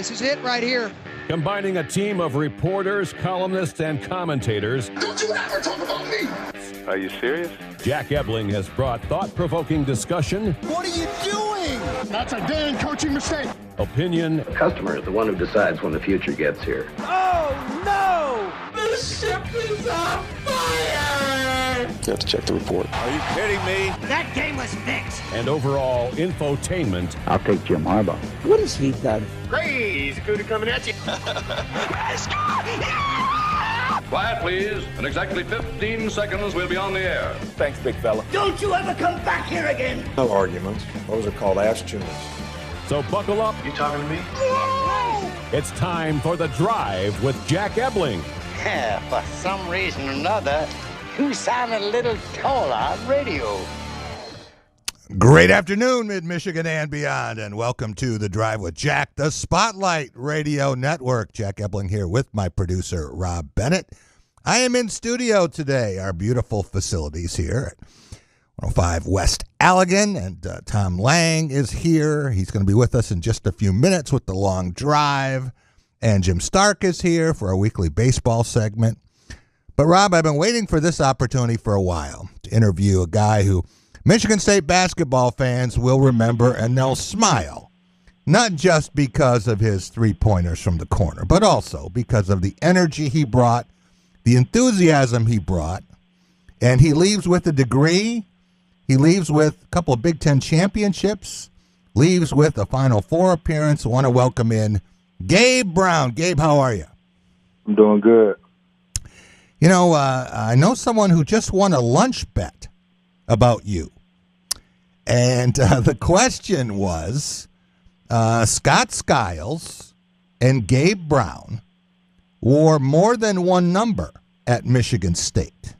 This is it right here. Combining a team of reporters, columnists, and commentators. Don't you ever talk about me! Are you serious? Jack Ebling has brought thought-provoking discussion. What are you doing? That's a damn coaching mistake. Opinion. The customer is the one who decides when the future gets here. Oh, no! The ship is on fire! You have to check the report. Are you kidding me? That game was fixed. And overall infotainment. I'll take Jim Harbaugh. What has he done? Crazy cootie coming at you. Quiet, please. In exactly 15 seconds, we'll be on the air. Thanks, big fella. Don't you ever come back here again! No arguments. Those are called ass tuners. So buckle up. You talking to me? It's time for The Drive with Jack Ebling. For some reason or another, you sound a little taller on radio. Great afternoon, Mid-Michigan and beyond, and welcome to The Drive with Jack, the Spotlight Radio Network. Jack Ebling here with my producer, Rob Bennett. I am in studio today, our beautiful facilities here at 105 West Allegan, and Tom Lang is here. He's going to be with us in just a few minutes with The Long Drive, and Jim Stark is here for our weekly baseball segment. But, Rob, I've been waiting for this opportunity for a while to interview a guy who Michigan State basketball fans will remember, and they'll smile, not just because of his three-pointers from the corner, but also because of the energy he brought, the enthusiasm he brought, and he leaves with a degree. He leaves with a couple of Big Ten championships, leaves with a Final Four appearance. I want to welcome in Gabe Brown. Gabe, how are you? I'm doing good. You know, I know someone who just won a lunch bet about you. And the question was, Scott Skiles and Gabe Brown wore more than one number at Michigan State.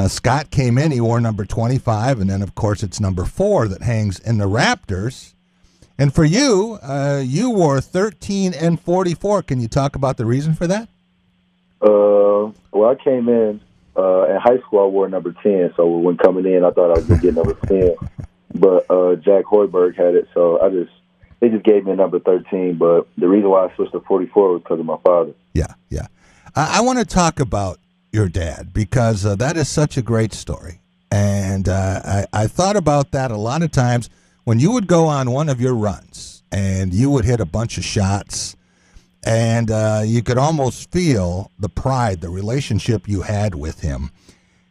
Scott came in, he wore number 25, and then, of course, it's number 4 that hangs in the Raptors. And for you, you wore 13 and 44. Can you talk about the reason for that? Well, I came in high school, I wore number 10, so when coming in, I thought I was going to get number 10. But Jack Hoiberg had it, so they just gave me a number 13. But the reason why I switched to 44 was because of my father. Yeah. I want to talk about your dad because that is such a great story. And I thought about that a lot of times when you would go on one of your runs and you would hit a bunch of shots and you could almost feel the pride, the relationship you had with him.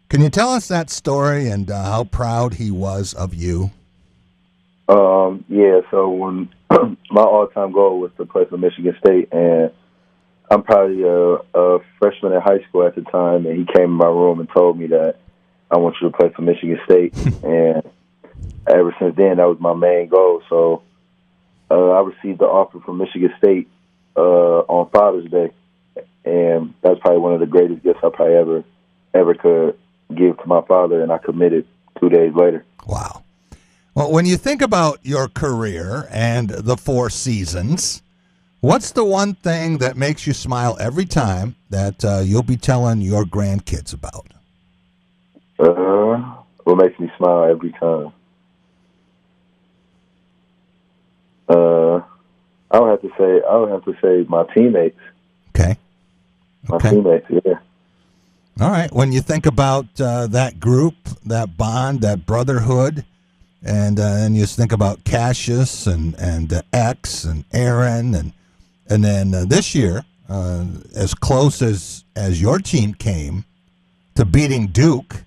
Can you tell us that story and how proud he was of you? Yeah, so when my all-time goal was to play for Michigan State, and I'm probably a freshman in high school at the time, and he came in my room and told me that I want you to play for Michigan State. And ever since then, that was my main goal. So I received the offer from Michigan State on Father's Day, and that's probably one of the greatest gifts I probably ever could give to my father, and I committed 2 days later. Wow. Well, when you think about your career and the 4 seasons, what's the one thing that makes you smile every time that you'll be telling your grandkids about? What makes me smile every time? I would have to say my teammates. Okay. My teammates, yeah. All right. When you think about that group, that bond, that brotherhood, and you think about Cassius and X and Aaron, and then this year, as close as your team came to beating Duke,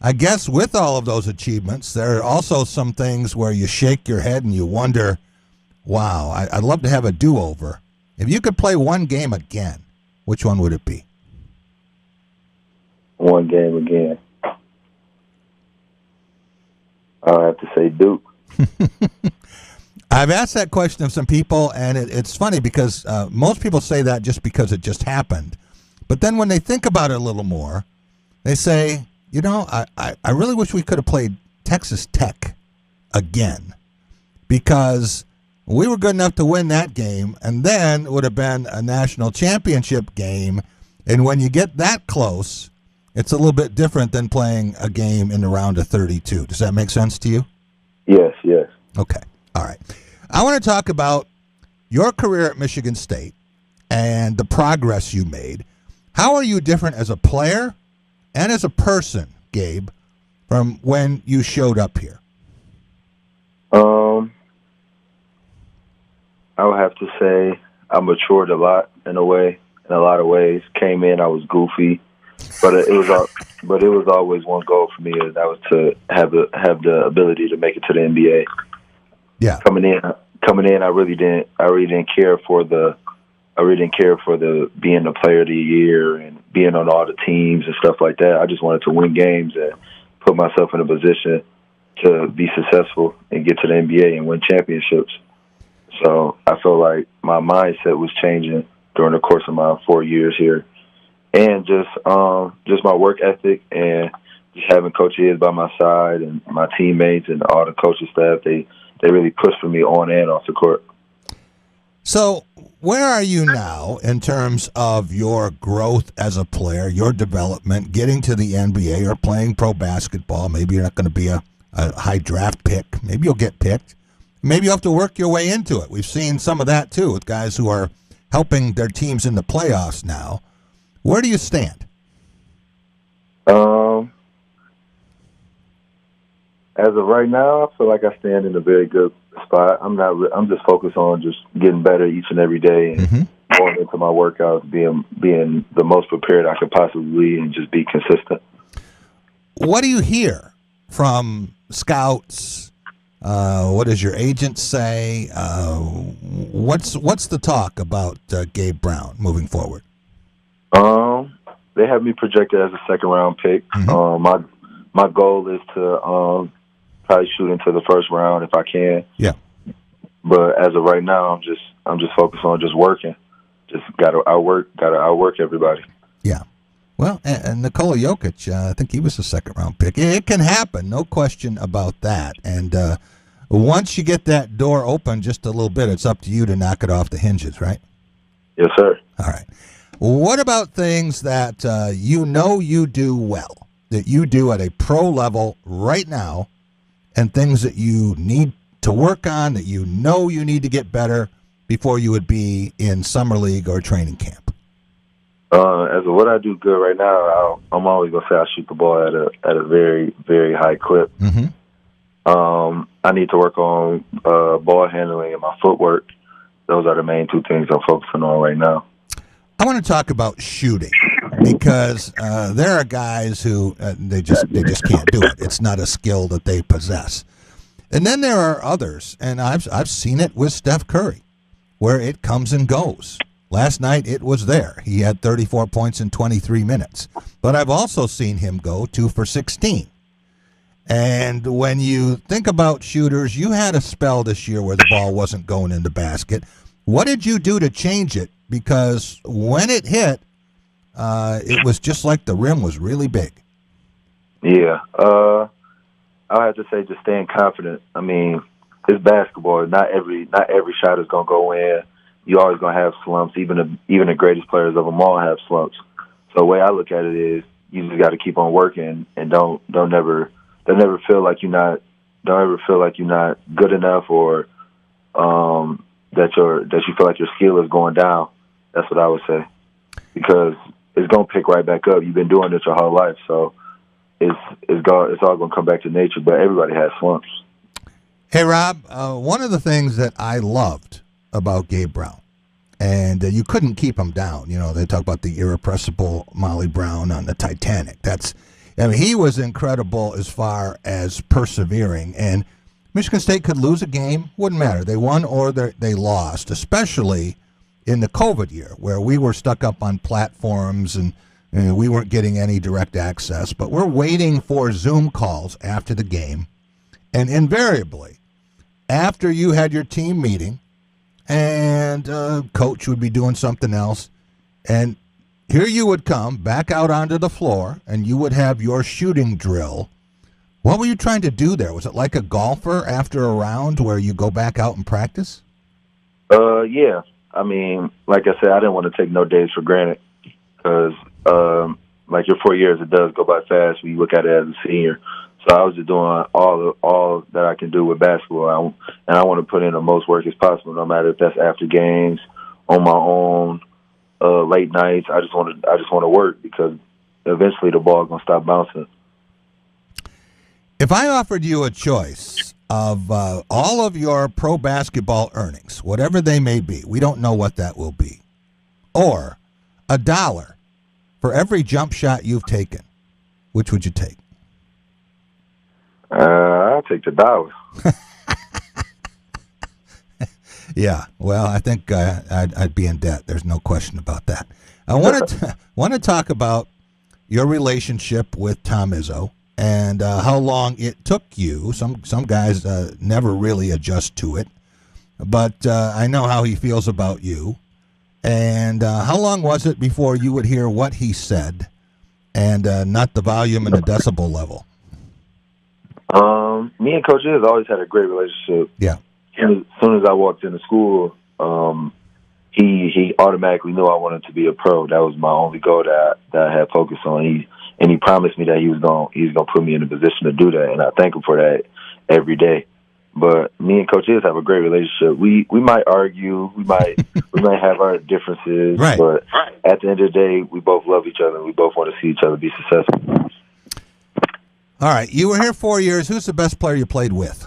I guess with all of those achievements, there are also some things where you shake your head and you wonder, wow, I'd love to have a do-over. If you could play one game again, which one would it be? One game again. I'll have to say Duke. I've asked that question of some people, and it's funny because most people say that just because it just happened. But then when they think about it a little more, they say, you know, I really wish we could have played Texas Tech again because we were good enough to win that game, and then it would have been a national championship game. And when you get that close, it's a little bit different than playing a game in the round of 32. Does that make sense to you? Yes. Okay. All right. I want to talk about your career at Michigan State and the progress you made, how are you different as a player and as a person, Gabe, from when you showed up here? I would have to say I matured a lot in a lot of ways. Came in, I was goofy, but it was always one goal for me, and that was to have the ability to make it to the NBA. Yeah. Coming in, I really didn't care for the being the player of the year and being on all the teams and stuff like that. I just wanted to win games and put myself in a position to be successful and get to the NBA and win championships. So I feel like my mindset was changing during the course of my 4 years here, and just my work ethic and just having Coach Iz by my side and my teammates and all the coaching staff. They really pushed for me on and off the court. So where are you now in terms of your growth as a player, your development, getting to the NBA or playing pro basketball? Maybe you're not going to be a high draft pick. Maybe you'll get picked. Maybe you have to work your way into it. We've seen some of that, too, with guys who are helping their teams in the playoffs now. Where do you stand? As of right now, I feel like I stand in a very good spot. I'm just focused on just getting better each and every day and going into my workouts, being the most prepared I could possibly be and just be consistent. What do you hear from scouts? What does your agent say? What's the talk about Gabe Brown moving forward? They have me projected as a second-round pick. My goal is to probably shoot into the first round if I can. Yeah. But as of right now, I'm just focused on just working. Just gotta outwork everybody. Yeah. Well, and Nikola Jokic, I think he was a second-round pick. It can happen, no question about that. And once you get that door open just a little bit, it's up to you to knock it off the hinges, right? Yes, sir. All right. What about things that you do well, that you do at a pro level right now, and things that you need to work on, that you need to get better before you would be in summer league or training camp? As of what I do good right now, I'm always gonna say I shoot the ball at a very, very high clip. I need to work on ball handling and my footwork. Those are the main two things I'm focusing on right now. I want to talk about shooting because there are guys who they just can't do it. It's not a skill that they possess. And then there are others, and I've seen it with Steph Curry, where it comes and goes. Last night it was there. He had 34 points in 23 minutes. But I've also seen him go 2 for 16. And when you think about shooters, you had a spell this year where the ball wasn't going in the basket. What did you do to change it? Because when it hit, it was just like the rim was really big. Yeah. I have to say just staying confident. I mean, it's basketball. Not every shot is going to go in. You're always going to have slumps. Even the greatest players of them all have slumps. So the way I look at it is you just got to keep on working and don't ever feel like you're not good enough or that you feel like your skill is going down. That's what I would say, because it's gonna pick right back up. You've been doing this your whole life, so it's all gonna come back to nature. But everybody has slumps. Hey, Rob, one of the things that I loved about Gabe Brown, and you couldn't keep him down. You know, they talk about the irrepressible Molly Brown on the Titanic. He was incredible as far as persevering. And Michigan State could lose a game, wouldn't matter. They won or they lost, especially in the COVID year where we were stuck up on platforms and we weren't getting any direct access. But we're waiting for Zoom calls after the game. And invariably, after you had your team meeting and coach would be doing something else, and here you would come back out onto the floor and you would have your shooting drill. What were you trying to do there? Was it like a golfer after a round where you go back out and practice? Yeah. I mean, like I said, I didn't want to take no days for granted because, like your 4 years, it does go by fast when you look at it as a senior. So I was just doing all that I can do with basketball, and I want to put in the most work as possible, no matter if that's after games, on my own, late nights. I just want to work because eventually the ball gonna stop bouncing. If I offered you a choice of all of your pro basketball earnings, whatever they may be, we don't know what that will be, or $1 for every jump shot you've taken, which would you take? I'll take the $1. Yeah, well, I think I'd be in debt. There's no question about that. I want to talk about your relationship with Tom Izzo and how long it took you. Some guys never really adjust to it, but I know how he feels about you. And how long was it before you would hear what he said and not the volume and the decibel level? Me and Coach Iz always had a great relationship. Yeah. As soon as I walked into school, he automatically knew I wanted to be a pro. That was my only goal that I had focused on. He promised me that he was gonna put me in a position to do that, and I thank him for that every day. But me and Coach Iz have a great relationship. We might argue, we might have our differences, right. But at the end of the day, we both love each other and we both want to see each other be successful. All right, you were here 4 years. Who's the best player you played with?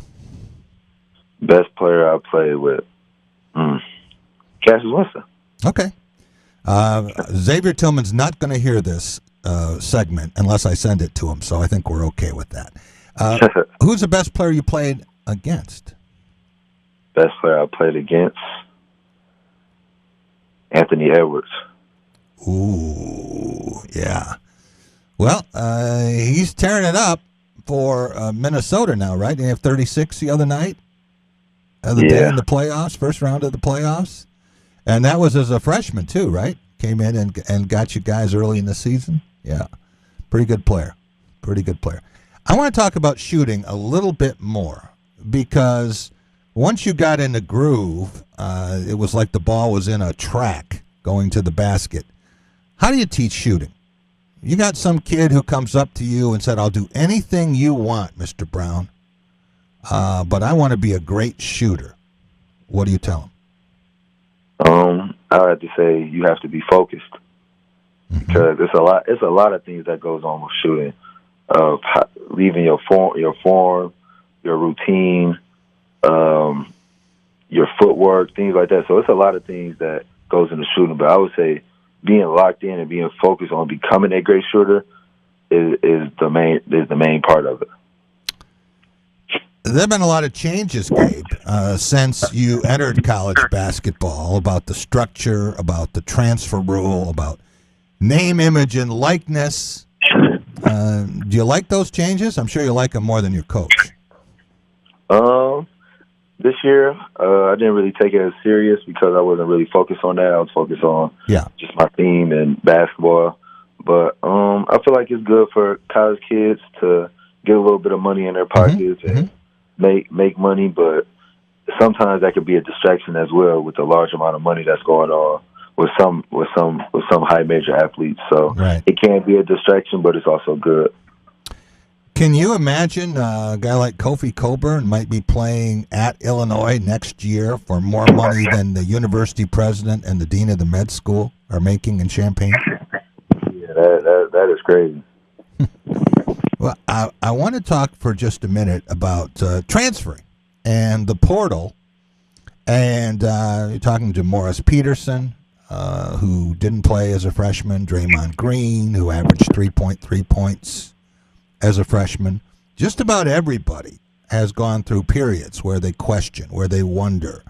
Best player I played with, Cassius Winston. Okay. Xavier Tillman's not going to hear this segment unless I send it to him, so I think we're okay with that. Who's the best player you played against? Best player I played against? Anthony Edwards. Ooh, yeah. Well, he's tearing it up for Minnesota now, right? They have 36 the other night, day in the playoffs, first round of the playoffs. And that was as a freshman, too, right? Came in and got you guys early in the season. Yeah, pretty good player. Pretty good player. I want to talk about shooting a little bit more because once you got in the groove, it was like the ball was in a track going to the basket. How do you teach shooting? You got some kid who comes up to you and said, I'll do anything you want, Mr. Brown, but I want to be a great shooter. What do you tell him? I would have to say you have to be focused because it's a lot of things that goes on with shooting, of leaving your form, your routine, your footwork, things like that. So it's a lot of things that goes into shooting. But I would say being locked in and being focused on becoming a great shooter is the main part of it. There have been a lot of changes, Gabe, since you entered college basketball, about the structure, about the transfer rule, about name, image, and likeness. Do you like those changes? I'm sure you like them more than your coach. This year, I didn't really take it as serious because I wasn't really focused on that. I was focused on just my team and basketball. But I feel like it's good for college kids to get a little bit of money in their pockets and make money, but sometimes that could be a distraction as well with the large amount of money that's going on with some high major athletes. So It can be a distraction, but it's also good. Can you imagine a guy like Kofi Cockburn might be playing at Illinois next year for more money than the university president and the dean of the med school are making in Champaign? Yeah, that is crazy. Well, I want to talk for just a minute about transferring and the portal. And you're talking to Morris Peterson, who didn't play as a freshman, Draymond Green, who averaged 3.3 points as a freshman. Just about everybody has gone through periods where they question, where they wonder.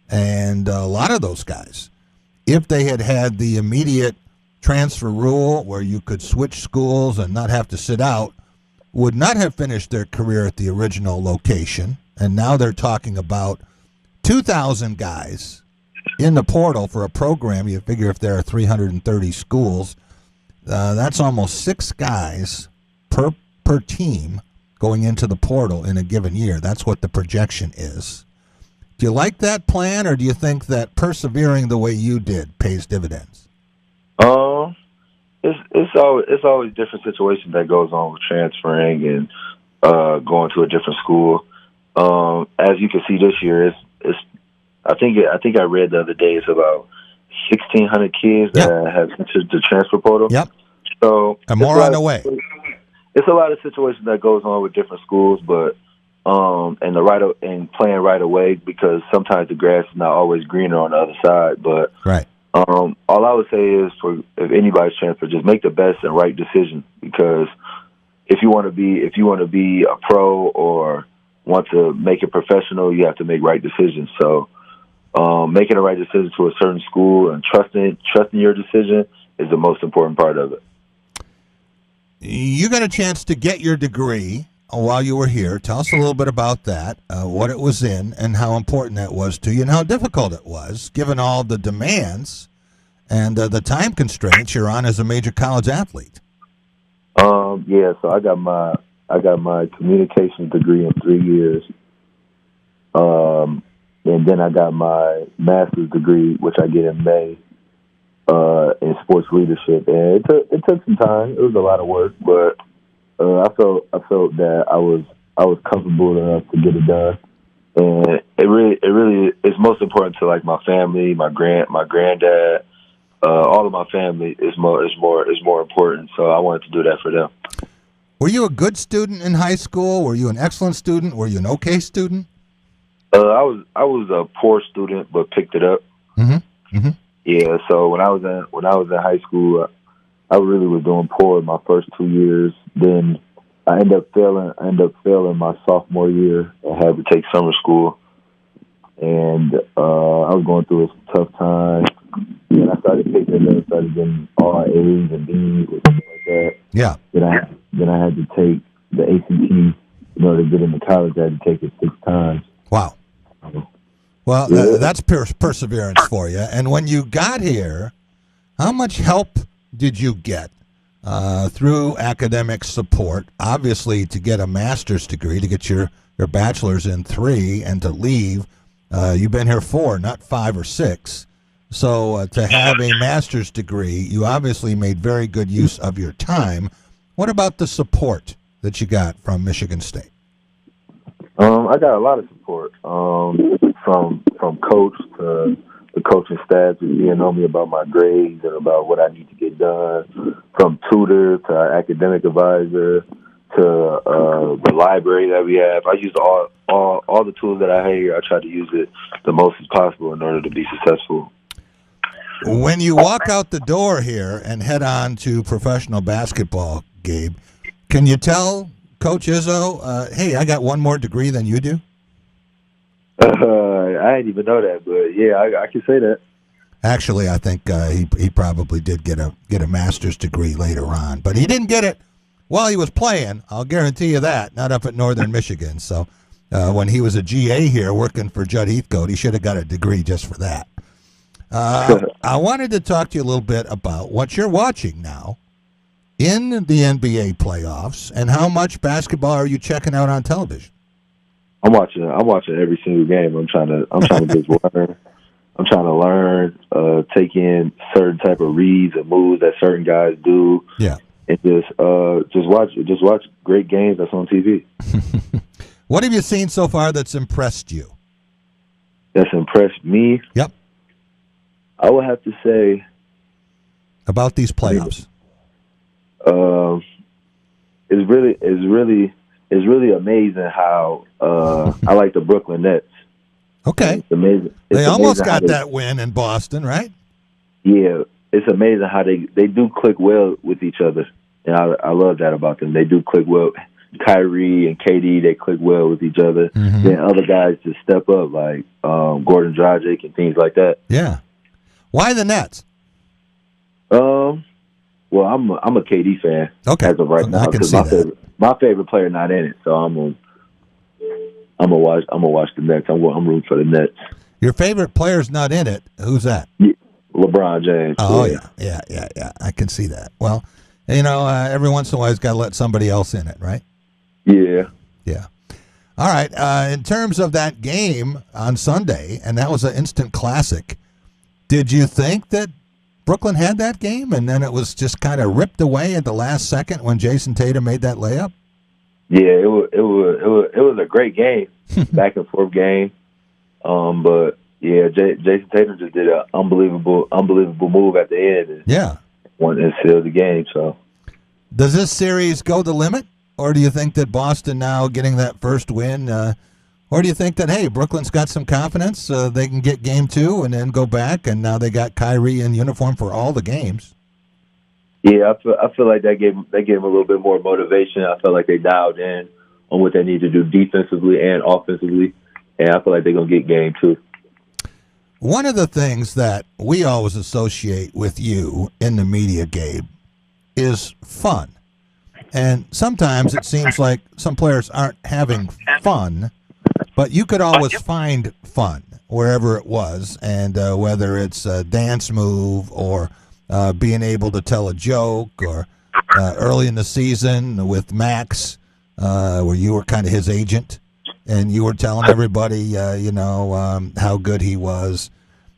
And a lot of those guys, if they had had the immediate transfer rule where you could switch schools and not have to sit out, would not have finished their career at the original location. And now they're talking about 2,000 guys in the portal for a program. You figure if there are 330 schools, that's almost 6 guys per team going into the portal in a given year. That's what the projection is. Do you like that plan, or do you think that persevering the way you did pays dividends? It's always different situations that goes on with transferring, and going to a different school. As you can see this year, it's I think I read the other day it's about 1,600 kids that have entered the transfer portal. Yep. So and more on the way. It's a lot of situations that goes on with different schools, but and playing right away because sometimes the grass is not always greener on the other side. But right. All I would say is if anybody's transfer, just make the best and right decision because if you want to be a pro or want to make it professional, you have to make right decisions. So making the right decision to a certain school and trusting your decision is the most important part of it. You got a chance to get your degree while you were here. Tell us a little bit about that, what it was in, and how important that was to you, and how difficult it was, given all the demands and the time constraints you're on as a major college athlete. Yeah, so I got my communications degree in 3 years, and then I got my master's degree, which I get in May, in sports leadership. And it took some time. It was a lot of work, but I felt that I was comfortable enough to get it done. And it really is most important to like my family, my granddad, all of my family is more important. So I wanted to do that for them. Were you a good student in high school? Were you an excellent student? Were you an okay student? I was a poor student, but picked it up. Mm-hmm. Mm-hmm. Yeah. So when I was in high school, I really was doing poor my first 2 years. Then I ended up failing my sophomore year. I had to take summer school, and I was going through a tough time. And I started picking it up, started getting all A's and B's and things like that. Yeah. Then I had to take the ACT in order to get into college. I had to take it 6 times. Wow. Well, that's perseverance for you. And when you got here, how much help did you get through academic support? Obviously, to get a master's degree, to get your bachelor's in 3, and to leave, you've been here 4, not 5 or 6. So to have a master's degree, you obviously made very good use of your time. What about the support that you got from Michigan State? I got a lot of support from coach to the coaching staff, just getting on me about my grades and about what I need to get done, from tutor to our academic advisor to the library that we have. I use all the tools that I have here. I try to use it the most as possible in order to be successful. When you walk out the door here and head on to professional basketball, Gabe, can you tell Coach Izzo, hey, I got one more degree than you do? I didn't even know that, but yeah, I can say that. Actually, I think he probably did get a master's degree later on, but he didn't get it while he was playing. I'll guarantee you that. Not up at Northern Michigan. So when he was a GA here working for Judd Heathcote, he should have got a degree just for that. I wanted to talk to you a little bit about what you're watching now in the NBA playoffs, and how much basketball are you checking out on television? I'm watching every single game. I'm trying to just learn. I'm trying to learn, take in certain type of reads and moves that certain guys do. Yeah, and just watch great games that's on TV. What have you seen so far that's impressed you? That's impressed me? Yep. I would have to say about these playoffs. It's really amazing how I like the Brooklyn Nets. Okay. It's amazing. They almost got that win in Boston, right? Yeah. It's amazing how they do click well with each other. And I love that about them. They do click well. Kyrie and KD, they click well with each other. Mm-hmm. Then other guys just step up, like Gordon Dragic and things like that. Yeah. Why the Nets? Well, I'm a KD fan. Okay. As of right now, I can see that. My favorite player not in it, so I'm gonna watch the Nets. I'm rooting for the Nets. Your favorite player's not in it. Who's that? Yeah, LeBron James. Oh yeah. I can see that. Well, every once in a while, he's got to let somebody else in it, right? Yeah. Yeah. All right. In terms of that game on Sunday, and that was an instant classic. Did you think that Brooklyn had that game, and then it was just kind of ripped away at the last second when Jason Tatum made that layup? Yeah, it was a great game, back and forth game. But yeah, Jason Tatum just did an unbelievable move at the end. And won and sealed the game. So, does this series go the limit, or do you think that Boston now getting that first win, or do you think that hey, Brooklyn's got some confidence, they can get game 2 and then go back, and now they got Kyrie in uniform for all the games? Yeah, I feel like that gave them a little bit more motivation. I felt like they dialed in on what they need to do defensively and offensively, and I feel like they're going to get game 2. One of the things that we always associate with you in the media, Gabe, is fun. And sometimes it seems like some players aren't having fun, but you could always find fun wherever it was, and whether it's a dance move or being able to tell a joke, or early in the season with Max, where you were kind of his agent, and you were telling everybody, how good he was.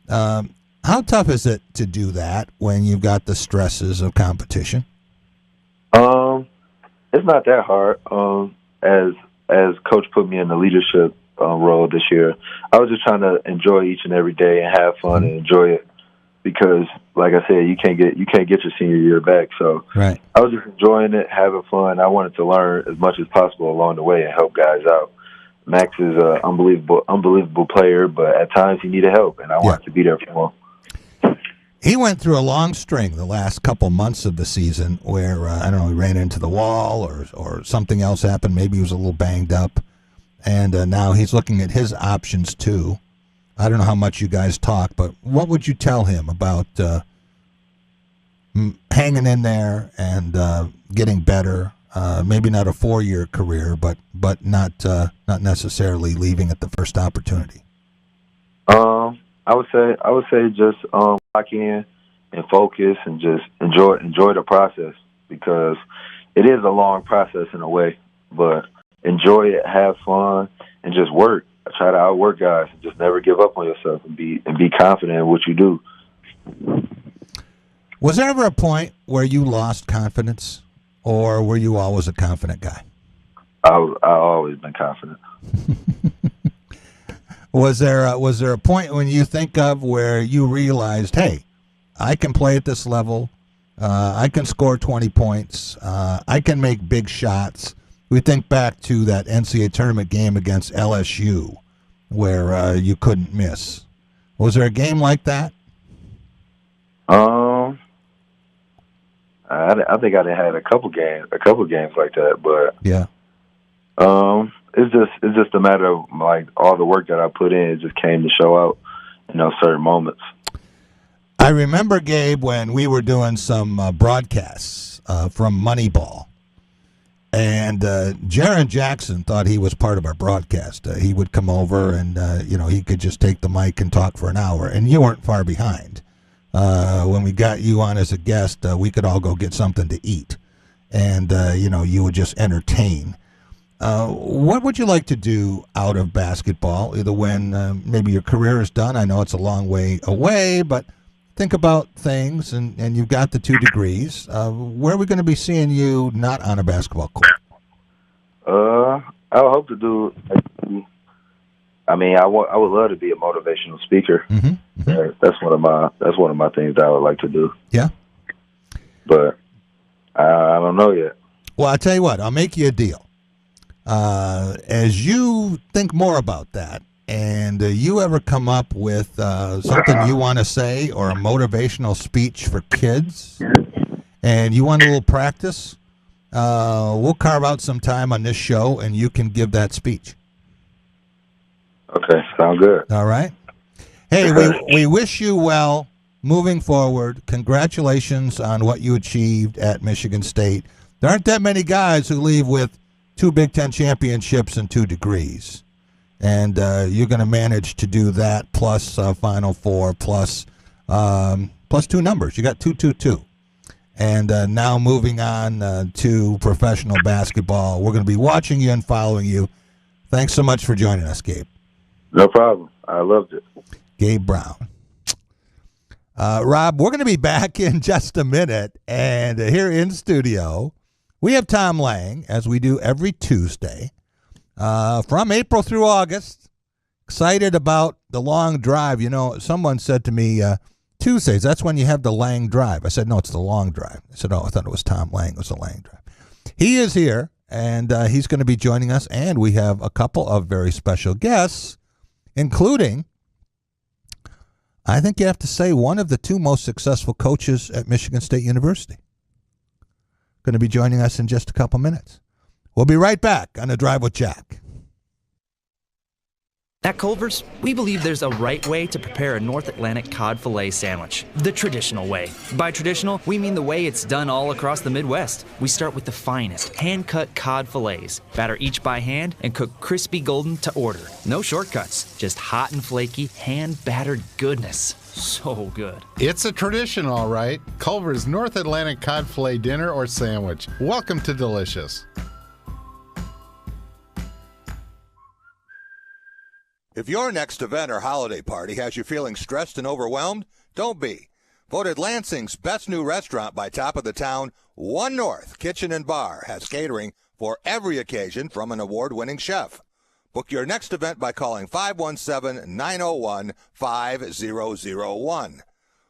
How tough is it to do that when you've got the stresses of competition? It's not that hard. As Coach put me in the leadership role this year, I was just trying to enjoy each and every day and have fun and enjoy it. Because, like I said, you can't get your senior year back. So right. I was just enjoying it, having fun. I wanted to learn as much as possible along the way and help guys out. Max is an unbelievable player, but at times he needed help, and I wanted to be there for him. He went through a long string the last couple months of the season where, he ran into the wall or something else happened. Maybe he was a little banged up. And now he's looking at his options, too. I don't know how much you guys talk, but what would you tell him about hanging in there and getting better? Maybe not a 4-year career, but not necessarily leaving at the first opportunity. I would say just lock in and focus and just enjoy the process, because it is a long process in a way, but enjoy it, have fun, and just work. Try to outwork guys and just never give up on yourself and be confident in what you do. Was there ever a point where you lost confidence, or were you always a confident guy? I always been confident. Was there a point when you think of where you realized, hey, I can play at this level, I can score 20 points, I can make big shots? We think back to that NCAA tournament game against LSU where you couldn't miss. Was there a game like that? I think I had a couple games like that, but yeah. It's just a matter of like all the work that I put in. It just came to show out in those certain moments. I remember, Gabe, when we were doing some broadcasts from Moneyball. And Jaren Jackson thought he was part of our broadcast. He would come over and, he could just take the mic and talk for an hour. And you weren't far behind. When we got you on as a guest, we could all go get something to eat. And, you would just entertain. What would you like to do out of basketball, either when maybe your career is done? I know it's a long way away, but think about things, and you've got the 2 degrees. Where are we going to be seeing you not on a basketball court? I would hope to do. I would love to be a motivational speaker. Mm-hmm. Mm-hmm. That's one of my things that I would like to do. Yeah, but I don't know yet. Well, I'll tell you what. I'll make you a deal. As you think more about that, and you ever come up with something you want to say or a motivational speech for kids, and you want a little practice, we'll carve out some time on this show, and you can give that speech. Okay, sound good. All right. Hey, we wish you well moving forward. Congratulations on what you achieved at Michigan State. There aren't that many guys who leave with 2 Big Ten championships and 2 degrees. And you're going to manage to do that plus Final Four plus 2 numbers. You got 2-2-2. And now moving on to professional basketball. We're going to be watching you and following you. Thanks so much for joining us, Gabe. No problem. I loved it. Gabe Brown. Rob, we're going to be back in just a minute. And here in studio, We have Tom Lang, as we do every Tuesday, from April through August. Excited about the long drive. You know, someone said to me, Tuesdays, that's when you have the Lang Drive. I said, no, it's the long drive. I said, oh, I thought it was Tom Lang. It was the Lang Drive. He is here, and he's going to be joining us, and we have a couple of very special guests, including, I think you have to say, one of the two most successful coaches at Michigan State University. Going to be joining us in just a couple minutes. We'll be right back on The Drive with Jack. At Culver's, we believe there's a right way to prepare a North Atlantic cod fillet sandwich, the traditional way. By traditional, we mean the way it's done all across the Midwest. We start with the finest, hand-cut cod fillets, batter each by hand, and cook crispy golden to order. No shortcuts, just hot and flaky, hand-battered goodness. So good. It's a tradition, all right. Culver's North Atlantic cod fillet dinner or sandwich. Welcome to Delicious. If your next event or holiday party has you feeling stressed and overwhelmed, don't be. Voted Lansing's best new restaurant by Top of the Town, One North Kitchen and Bar has catering for every occasion from an award-winning chef. Book your next event by calling 517-901-5001.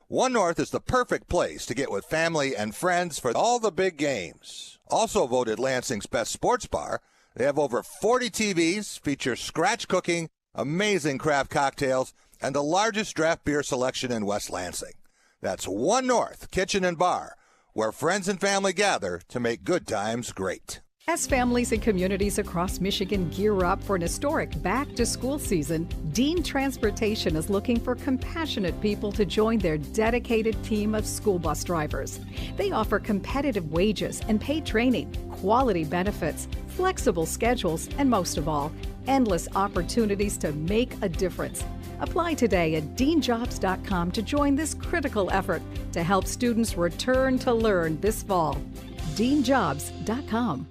One North is the perfect place to get with family and friends for all the big games. Also voted Lansing's best sports bar, they have over 40 TVs, feature scratch cooking, amazing craft cocktails, and the largest draft beer selection in West Lansing. That's One North Kitchen and Bar, where friends and family gather to make good times great. As families and communities across Michigan gear up for an historic back-to-school season, Dean Transportation is looking for compassionate people to join their dedicated team of school bus drivers. They offer competitive wages and paid training, quality benefits, flexible schedules, and most of all, endless opportunities to make a difference. Apply today at deanjobs.com to join this critical effort to help students return to learn this fall. deanjobs.com.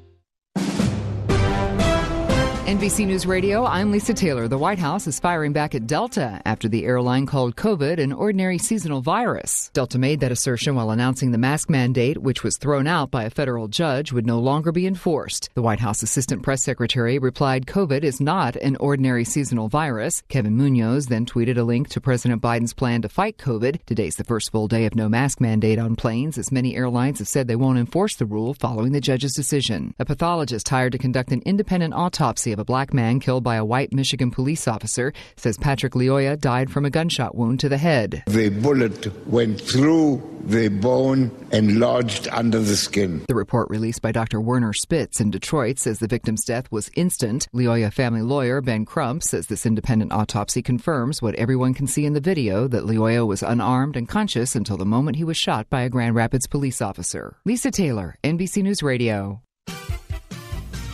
NBC News Radio, I'm Lisa Taylor. The White House is firing back at Delta after the airline called COVID an ordinary seasonal virus. Delta made that assertion while announcing the mask mandate, which was thrown out by a federal judge, would no longer be enforced. The White House Assistant Press Secretary replied COVID is not an ordinary seasonal virus. Kevin Munoz then tweeted a link to President Biden's plan to fight COVID. Today's the first full day of no mask mandate on planes, as many airlines have said they won't enforce the rule following the judge's decision. A pathologist hired to conduct an independent autopsy of a black man killed by a white Michigan police officer says Patrick Lyoya died from a gunshot wound to the head. The bullet went through the bone and lodged under the skin. The report released by Dr. Werner Spitz in Detroit says the victim's death was instant. Lyoya family lawyer Ben Crump says this independent autopsy confirms what everyone can see in the video, that Lyoya was unarmed and conscious until the moment he was shot by a Grand Rapids police officer. Lisa Taylor, NBC News Radio.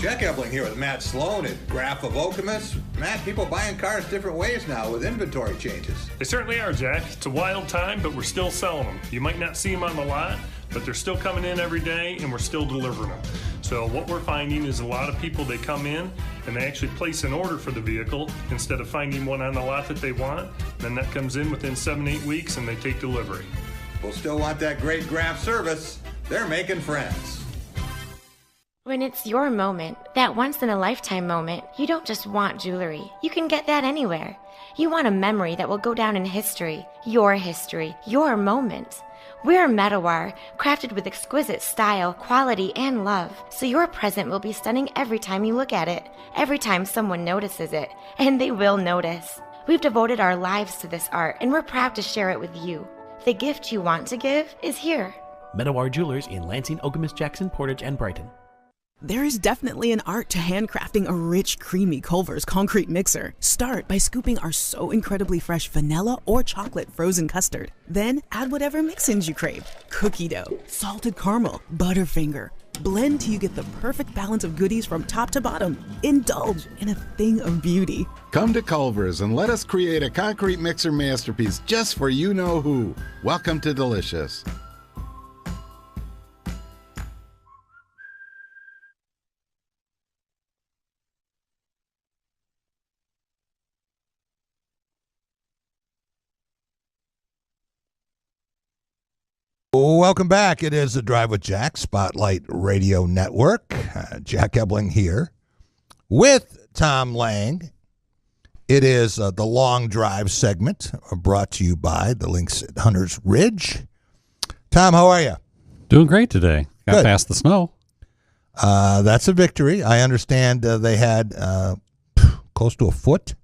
Jack Ebling here with Matt Sloan at Graph of Okemos. Matt, people buying cars different ways now with inventory changes. They certainly are, Jack. It's a wild time, but we're still selling them. You might not see them on the lot, but they're still coming in every day, and we're still delivering them. So what we're finding is a lot of people, they come in, and they actually place an order for the vehicle instead of finding one on the lot that they want. Then that comes in within 7-8 weeks, and they take delivery. We'll still want that great Graph service. They're making friends. When it's your moment, that once-in-a-lifetime moment, you don't just want jewelry. You can get that anywhere. You want a memory that will go down in history, your moment. We're Metalwire, crafted with exquisite style, quality, and love, so your present will be stunning every time you look at it, every time someone notices it, and they will notice. We've devoted our lives to this art, and we're proud to share it with you. The gift you want to give is here. Metalwire Jewelers in Lansing, Okemos, Jackson, Portage, and Brighton. There is definitely an art to handcrafting a rich, creamy Culver's concrete mixer. Start by scooping our so incredibly fresh vanilla or chocolate frozen custard. Then add whatever mix-ins you crave. Cookie dough, salted caramel, Butterfinger. Blend till you get the perfect balance of goodies from top to bottom. Indulge in a thing of beauty. Come to Culver's and let us create a concrete mixer masterpiece just for you-know-who. Welcome to Delicious. Welcome back. It is the Drive with Jack, Spotlight Radio Network. Jack Ebling here with Tom Lang. It is the Long Drive segment brought to you by the Links at Hunter's Ridge. Tom, how are you? Doing great today. Got Good. past the snow. That's a victory. I understand they had close to a foot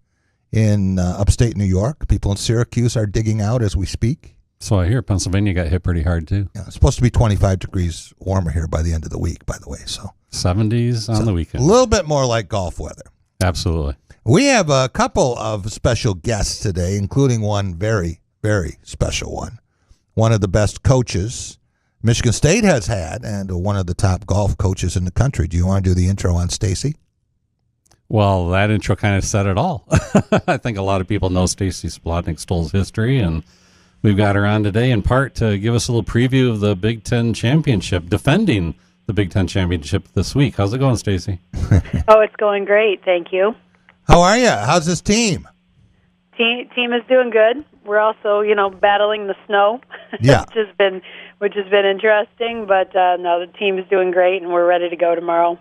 in upstate New York. People in Syracuse are digging out as we speak. So I hear Pennsylvania got hit pretty hard, too. Yeah, it's supposed to be 25 degrees warmer here by the end of the week, by the way. So 70s on the weekend. A little bit more like golf weather. Absolutely. We have a couple of special guests today, including one very, very special one. One of the best coaches Michigan State has had and one of the top golf coaches in the country. Do you want to do the intro on Stacy? Well, that intro kind of said it all. I think a lot of people know Stacy Splotnik-Stoll's history, and we've got her on today in part to give us a little preview of the Big Ten Championship, defending the Big Ten Championship this week. How's it going, Stacy? Oh, it's going great. Thank you. How are you? How's this team? Team is doing good. We're also, battling the snow, yeah. which has been interesting. But no, the team is doing great, and we're ready to go tomorrow.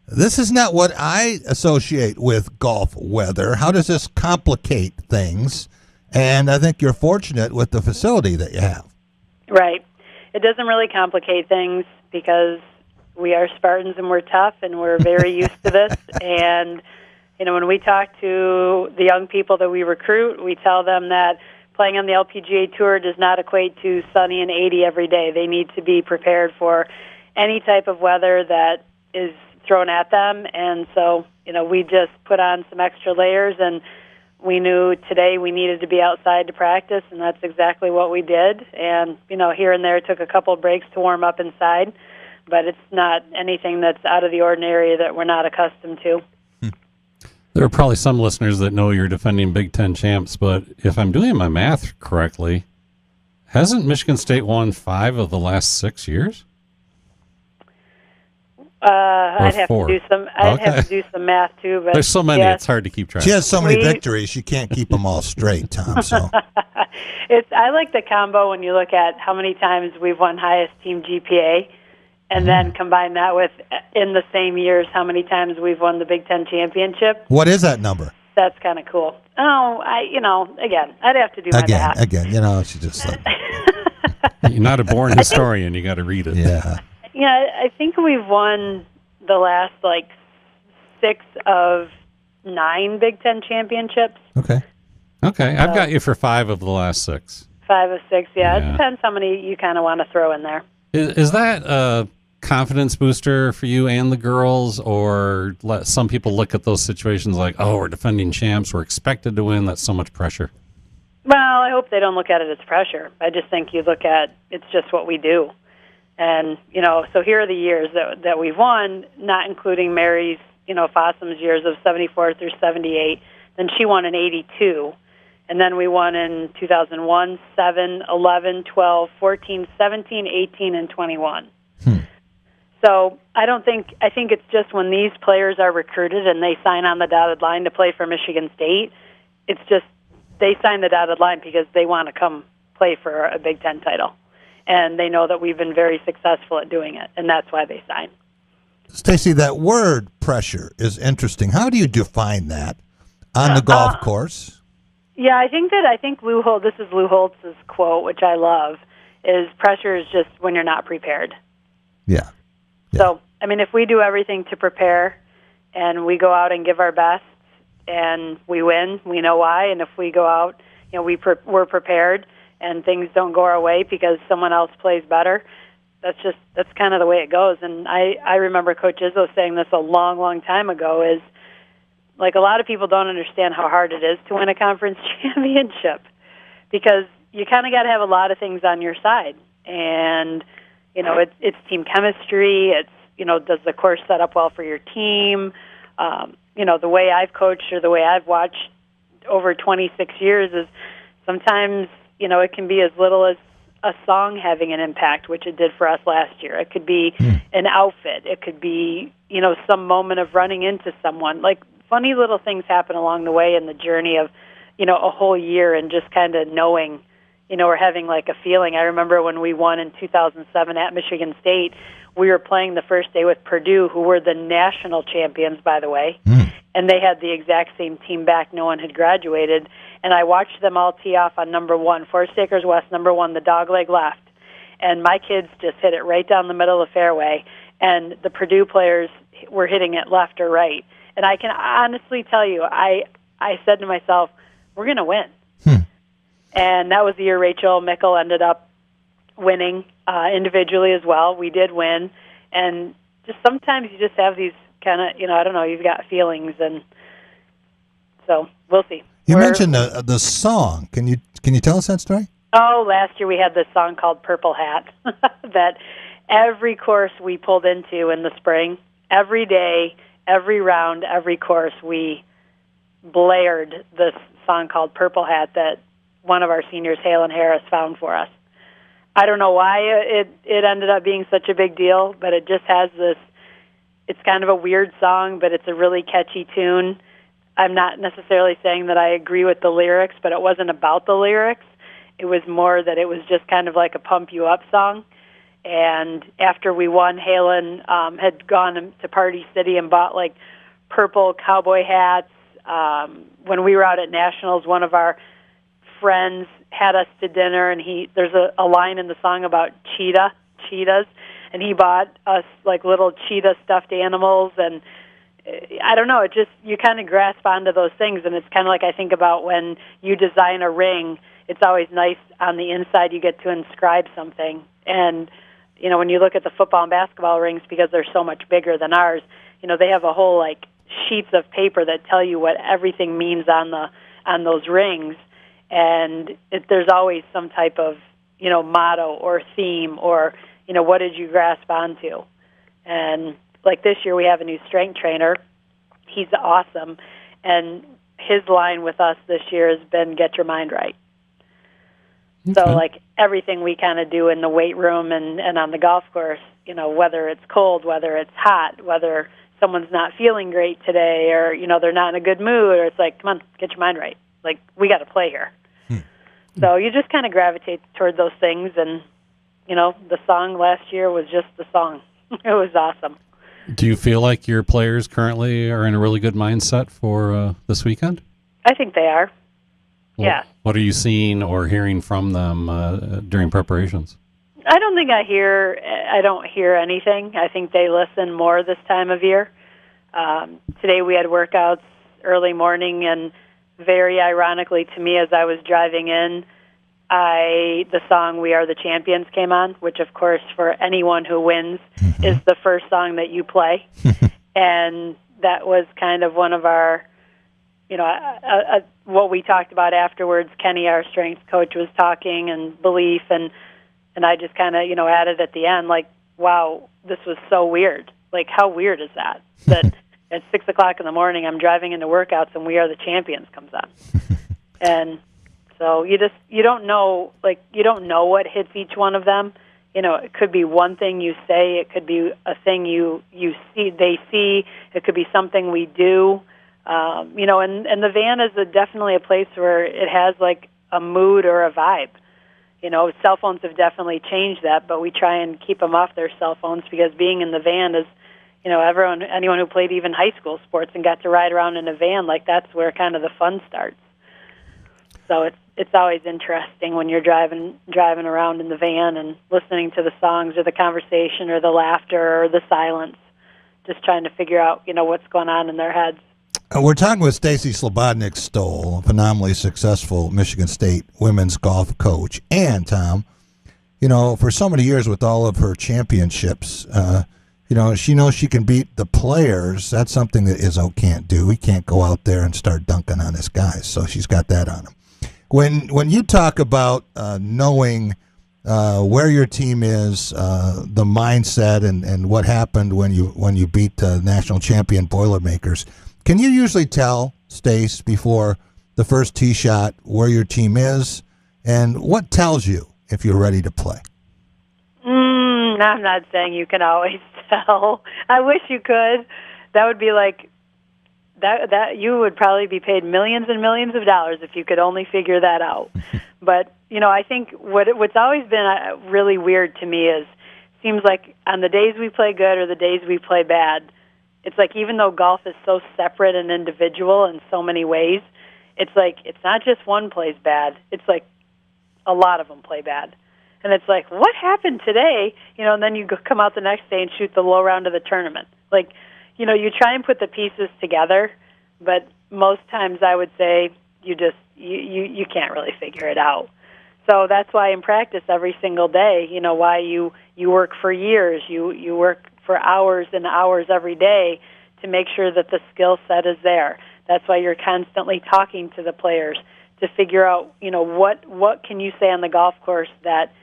This is not what I associate with golf weather. How does this complicate things? And I think you're fortunate with the facility that you have. Right. It doesn't really complicate things because we are Spartans and we're tough and we're very used to this. And, when we talk to the young people that we recruit, we tell them that playing on the LPGA Tour does not equate to sunny and 80 every day. They need to be prepared for any type of weather that is thrown at them. And so, we just put on some extra layers, and we knew today we needed to be outside to practice, and that's exactly what we did. And, here and there took a couple of breaks to warm up inside, but it's not anything that's out of the ordinary that we're not accustomed to. There are probably some listeners that know you're defending Big Ten champs, but if I'm doing my math correctly, hasn't Michigan State won 5 of the last 6 years? I'd have to do some math too. But there's so many; yeah. It's hard to keep track. She has so many victories; she can't keep them all straight, Tom. So I like the combo when you look at how many times we've won highest team GPA, and then combine that with in the same years how many times we've won the Big Ten championship. What is that number? That's kind of cool. Oh, again, I'd have to do my math. Again, she just said. You're not a born historian; you got to read it. Yeah. Yeah, I think we've won the last 6 of 9 Big Ten championships. Okay, I've got you for 5 of the last 6. 5 of 6, yeah. It depends how many you kind of want to throw in there. Is that a confidence booster for you and the girls, or let some people look at those situations like, oh, we're defending champs, we're expected to win, that's so much pressure? Well, I hope they don't look at it as pressure. I just think you look at it's just what we do. And, so here are the years that we've won, not including Mary's, Fossum's years of 74 through 78. Then she won in 82. And then we won in 2001, 7, 11, 12, 14, 17, 18, and 21. So I think it's just when these players are recruited and they sign on the dotted line to play for Michigan State, it's just they sign the dotted line because they want to come play for a Big Ten title. And they know that we've been very successful at doing it, and that's why they sign. Stacy, that word pressure is interesting. How do you define that on the golf course? Yeah, I think Lou Holtz, this is Lou Holtz's quote, which I love, is pressure is just when you're not prepared. Yeah. So, if we do everything to prepare and we go out and give our best and we win, we know why. And if we go out, we're prepared, and things don't go our way because someone else plays better, that's kind of the way it goes. And I remember Coach Izzo saying this a long, long time ago, is a lot of people don't understand how hard it is to win a conference championship because you kind of got to have a lot of things on your side. And, it's team chemistry. It's, does the course set up well for your team? The way I've coached or the way I've watched over 26 years is sometimes, it can be as little as a song having an impact, which it did for us last year. It could be an outfit. It could be, some moment of running into someone. Funny little things happen along the way in the journey of, a whole year, and just kind of knowing, were having like a feeling. I remember when we won in 2007 at Michigan State, we were playing the first day with Purdue, who were the national champions, by the way, and they had the exact same team back. No one had graduated, and I watched them all tee off on number 1, Forest Acres West, number 1, the dogleg left, and my kids just hit it right down the middle of the fairway, and the Purdue players were hitting it left or right. And I can honestly tell you, I said to myself, we're going to win. And that was the year Rachel Mickle ended up winning individually as well. We did win. And just sometimes you just have these kind of, I don't know, you've got feelings. And so we'll see. You mentioned the song. Can you tell us that story? Oh, last year we had this song called Purple Hat that every course we pulled into in the spring, every day, every round, every course, we blared this song called Purple Hat that one of our seniors, Halen Harris, found for us. I don't know why it ended up being such a big deal, but it just has this, it's kind of a weird song, but it's a really catchy tune. I'm not necessarily saying that I agree with the lyrics, but it wasn't about the lyrics. It was more that it was just kind of like a pump you up song. And after we won, Halen had gone to Party City and bought like purple cowboy hats. When we were out at Nationals, one of our friends had us to dinner, and there's a line in the song about cheetahs, and he bought us like little cheetah stuffed animals. And I don't know, you kind of grasp onto those things, and it's kind of like I think about when you design a ring. It's always nice on the inside you get to inscribe something. And when you look at the football and basketball rings, because they're so much bigger than ours, they have a whole like sheets of paper that tell you what everything means on those rings. And there's always some type of motto or theme or what did you grasp onto. And like this year we have a new strength trainer. He's awesome, and his line with us this year has been get your mind right. So like everything we kind of do in the weight room and on the golf course, whether it's cold, whether it's hot, whether someone's not feeling great today, or they're not in a good mood, or it's like, come on, get your mind right. Like, we got to play here. So you just kind of gravitate toward those things, and the song last year was just the song. It was awesome. Do you feel like your players currently are in a really good mindset for this weekend? I think they are. Well, yeah. What are you seeing or hearing from them during preparations? I don't think I don't hear anything. I think they listen more this time of year. Today we had workouts early morning, and very ironically to me, as I was driving in, the song "We Are the Champions" came on, which of course for anyone who wins is the first song that you play. And that was kind of one of our, what we talked about afterwards. Kenny, our strength coach, was talking and belief, and I just kind of, added at the end, like, wow, this was so weird. Like, how weird is that? That at 6 o'clock in the morning, I'm driving into workouts and "We Are the Champions" comes on. And so you don't know, like, you don't know what hits each one of them. It could be one thing you say, it could be a thing you see, they see, it could be something we do. And the van is definitely a place where it has like a mood or a vibe. Cell phones have definitely changed that, but we try and keep them off their cell phones, because being in the van is, anyone who played even high school sports and got to ride around in a van, like, that's where kind of the fun starts. So it's always interesting when you're driving around in the van and listening to the songs or the conversation or the laughter or the silence, just trying to figure out, what's going on in their heads. We're talking with Stacy Slobodnik-Stoll, a phenomenally successful Michigan State women's golf coach. And, Tom, for so many years with all of her championships, she knows she can beat the players. That's something that Izzo can't do. He can't go out there and start dunking on his guys, so she's got that on him. When you talk about knowing where your team is, the mindset, and what happened when you beat national champion Boilermakers, can you usually tell, Stace, before the first tee shot where your team is, and what tells you if you're ready to play? I'm not saying you can always tell. I wish you could. That would be like that you would probably be paid millions and millions of dollars if you could only figure that out. But I think what's always been really weird to me is, seems like on the days we play good or the days we play bad, it's like even though golf is so separate and individual in so many ways, it's like it's not just one plays bad. It's like a lot of them play bad. And it's like, what happened today? And then you come out the next day and shoot the low round of the tournament. Like, you try and put the pieces together, but most times I would say you can't really figure it out. So that's why in practice every single day, why you work for years, you work for hours and hours every day to make sure that the skill set is there. That's why you're constantly talking to the players to figure out, what can you say on the golf course that,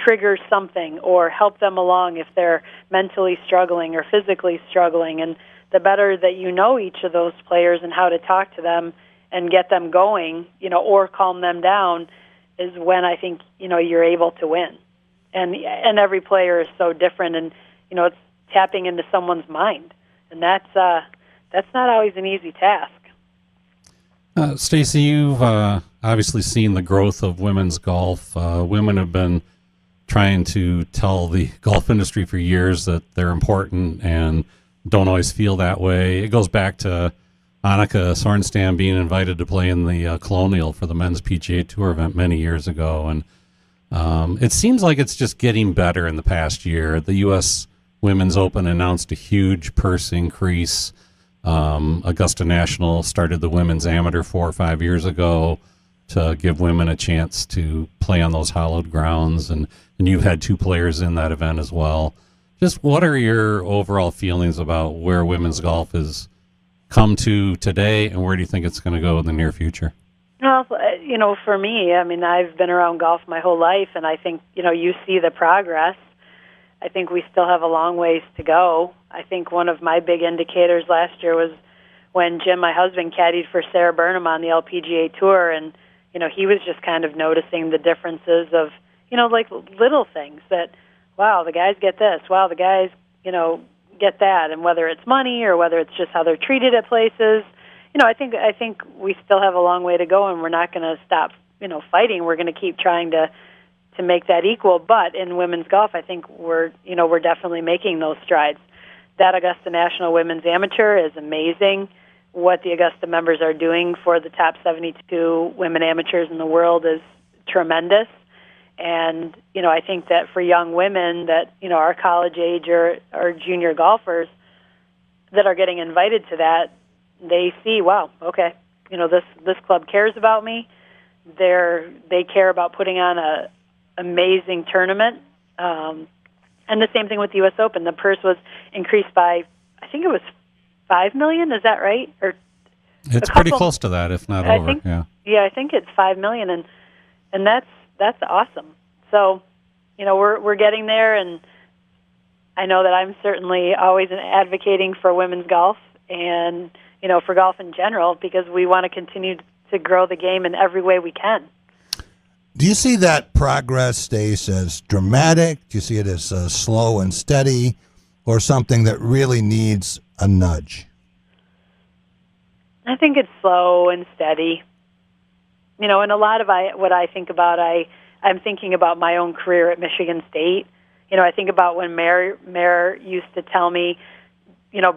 triggers something or help them along if they're mentally struggling or physically struggling. And the better that you know each of those players and how to talk to them and get them going, or calm them down, is when I think, you're able to win. And every player is so different, and, it's tapping into someone's mind. And that's not always an easy task. Stacey, you've obviously seen the growth of women's golf. Women have been trying to tell the golf industry for years that they're important and don't always feel that way. It goes back to Annika Sorenstam being invited to play in the Colonial for the men's PGA Tour event many years ago. And it seems like it's just getting better in the past year. The U.S. Women's Open announced a huge purse increase. Augusta National started the women's amateur 4 or 5 years ago to give women a chance to play on those hallowed grounds. And you've had 2 players in that event as well. Just what are your overall feelings about where women's golf has come to today, and where do you think it's going to go in the near future? Well, for me, I've been around golf my whole life, and I think, you see the progress. I think we still have a long ways to go. I think one of my big indicators last year was when Jim, my husband, caddied for Sarah Burnham on the LPGA Tour, and, he was just kind of noticing the differences of, like little things that, wow, the guys get this, wow, the guys, get that, and whether it's money or whether it's just how they're treated at places, I think we still have a long way to go, and we're not going to stop, fighting. We're going to keep trying to make that equal. But in women's golf, I think we're definitely making those strides. That Augusta National Women's Amateur is amazing. What the Augusta members are doing for the top 72 women amateurs in the world is tremendous. And, I think that for young women that, are college age or junior golfers that are getting invited to that, they see, wow, okay, this club cares about me. They care about putting on a amazing tournament. And the same thing with the U.S. Open. The purse was increased by, I think it was $5 million. Is that right? Or it's pretty close to that, if not over. Yeah, I think it's $5 million, and that's awesome. So, we're getting there, and I know that I'm certainly always advocating for women's golf and, for golf in general, because we want to continue to grow the game in every way we can. Do you see that progress, Stace, as dramatic? Do you see it as slow and steady, or something that really needs a nudge? I think it's slow and steady. And a lot of what I think about, I'm thinking about my own career at Michigan State. I think about when Mayor used to tell me,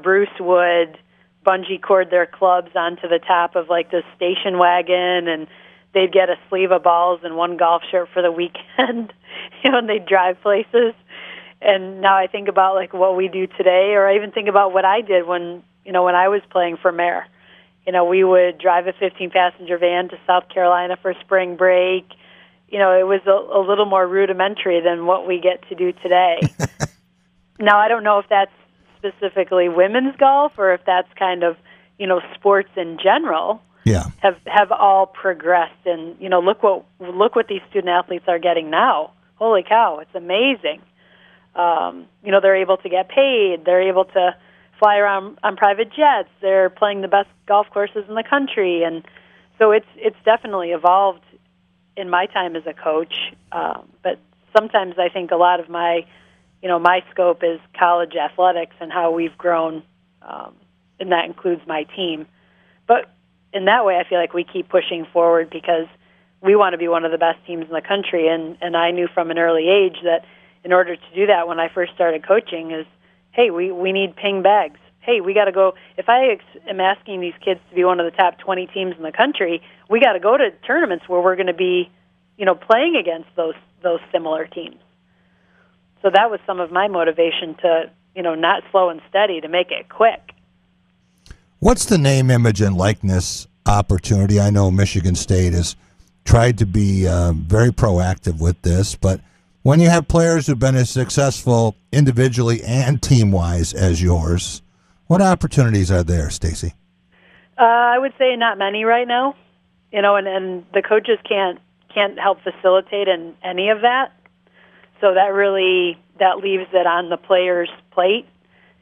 Bruce would bungee cord their clubs onto the top of like this station wagon, and they'd get a sleeve of balls and one golf shirt for the weekend, and they'd drive places. And now I think about like what we do today, or I even think about what I did when I was playing for Mayor. We would drive a 15-passenger van to South Carolina for spring break. It was a little more rudimentary than what we get to do today. Now, I don't know if that's specifically women's golf or if that's kind of, sports in general. Yeah. Have all progressed, and look what these student athletes are getting now. Holy cow, it's amazing. They're able to get paid. They're able to fly around on private jets. They're playing the best golf courses in the country, and so it's definitely evolved in my time as a coach. But sometimes I think a lot of my scope is college athletics and how we've grown, and that includes my team. But in that way, I feel like we keep pushing forward because we want to be one of the best teams in the country. And I knew from an early age that in order to do that when I first started coaching is, hey, we need ping bags. Hey, we got to go. If I am asking these kids to be one of the top 20 teams in the country, we got to go to tournaments where we're going to be, playing against those similar teams. So that was some of my motivation to, not slow and steady, to make it quick. What's the name, image, and likeness opportunity? I know Michigan State has tried to be very proactive with this, but when you have players who've been as successful individually and team-wise as yours, what opportunities are there, Stacy? I would say not many right now, and the coaches can't help facilitate in any of that. So that leaves it on the players' plate.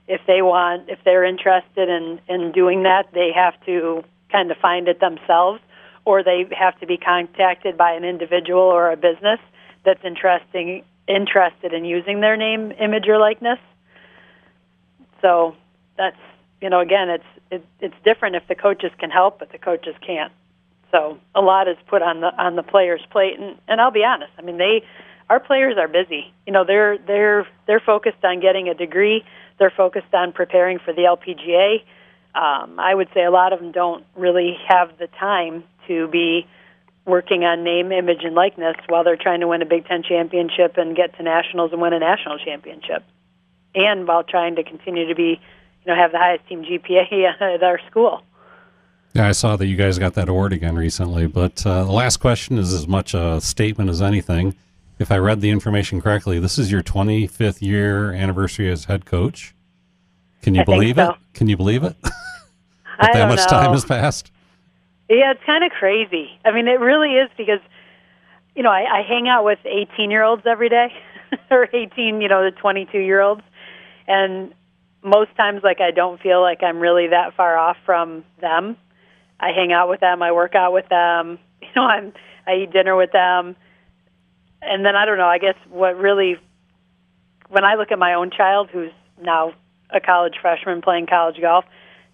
If they're interested in doing that, they have to kind of find it themselves, or they have to be contacted by an individual or a business that's interested in using their name, image, or likeness. So that's, again, it's different if the coaches can help, but the coaches can't. So a lot is put on the players' plate, and I'll be honest. I mean, our players are busy. They're focused on getting a degree. They're focused on preparing for the LPGA. I would say a lot of them don't really have the time to be working on name, image, and likeness while they're trying to win a Big Ten championship and get to nationals and win a national championship, and while trying to continue to be, have the highest team GPA at our school. Yeah, I saw that you guys got that award again recently, but the last question is as much a statement as anything. If I read the information correctly, this is your 25th year anniversary as head coach. Can you believe it? Can you believe it? That much time has passed? Yeah, it's kind of crazy. I mean, it really is because, I hang out with 18-year-olds every day, or 18, the 22-year-olds, and most times, I don't feel like I'm really that far off from them. I hang out with them, I work out with them, I eat dinner with them, and then I don't know, I guess when I look at my own child who's now a college freshman playing college golf,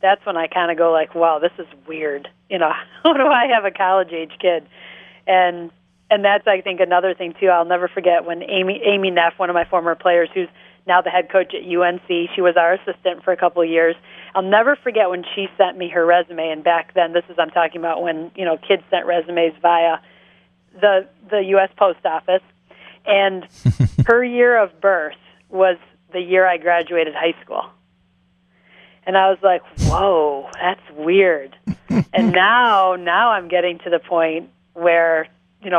that's when I kind of go like, wow, this is weird. How do I have a college-age kid? And that's, I think, another thing, too. I'll never forget when Amy Neff, one of my former players, who's now the head coach at UNC, she was our assistant for a couple of years. I'll never forget when she sent me her resume, and back then, I'm talking about when, kids sent resumes via the U.S. Post Office, and her year of birth was the year I graduated high school. And I was like, whoa, that's weird. And now I'm getting to the point where,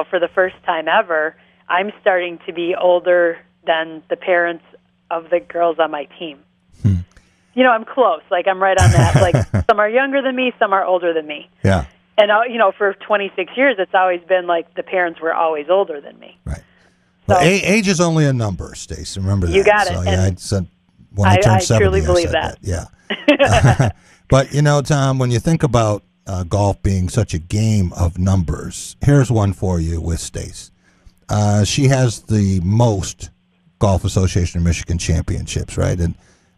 for the first time ever, I'm starting to be older than the parents of the girls on my team. I'm close. I'm right on that. Some are younger than me, some are older than me. Yeah. And, for 26 years, it's always been the parents were always older than me. Right. Well, age is only a number, Stacey. Remember that. You got it. So, yeah, I said when I turned 70, truly believe that. Yeah. But, Tom, when you think about golf being such a game of numbers, here's one for you with Stace. She has the most Golf Association of Michigan championships, right? And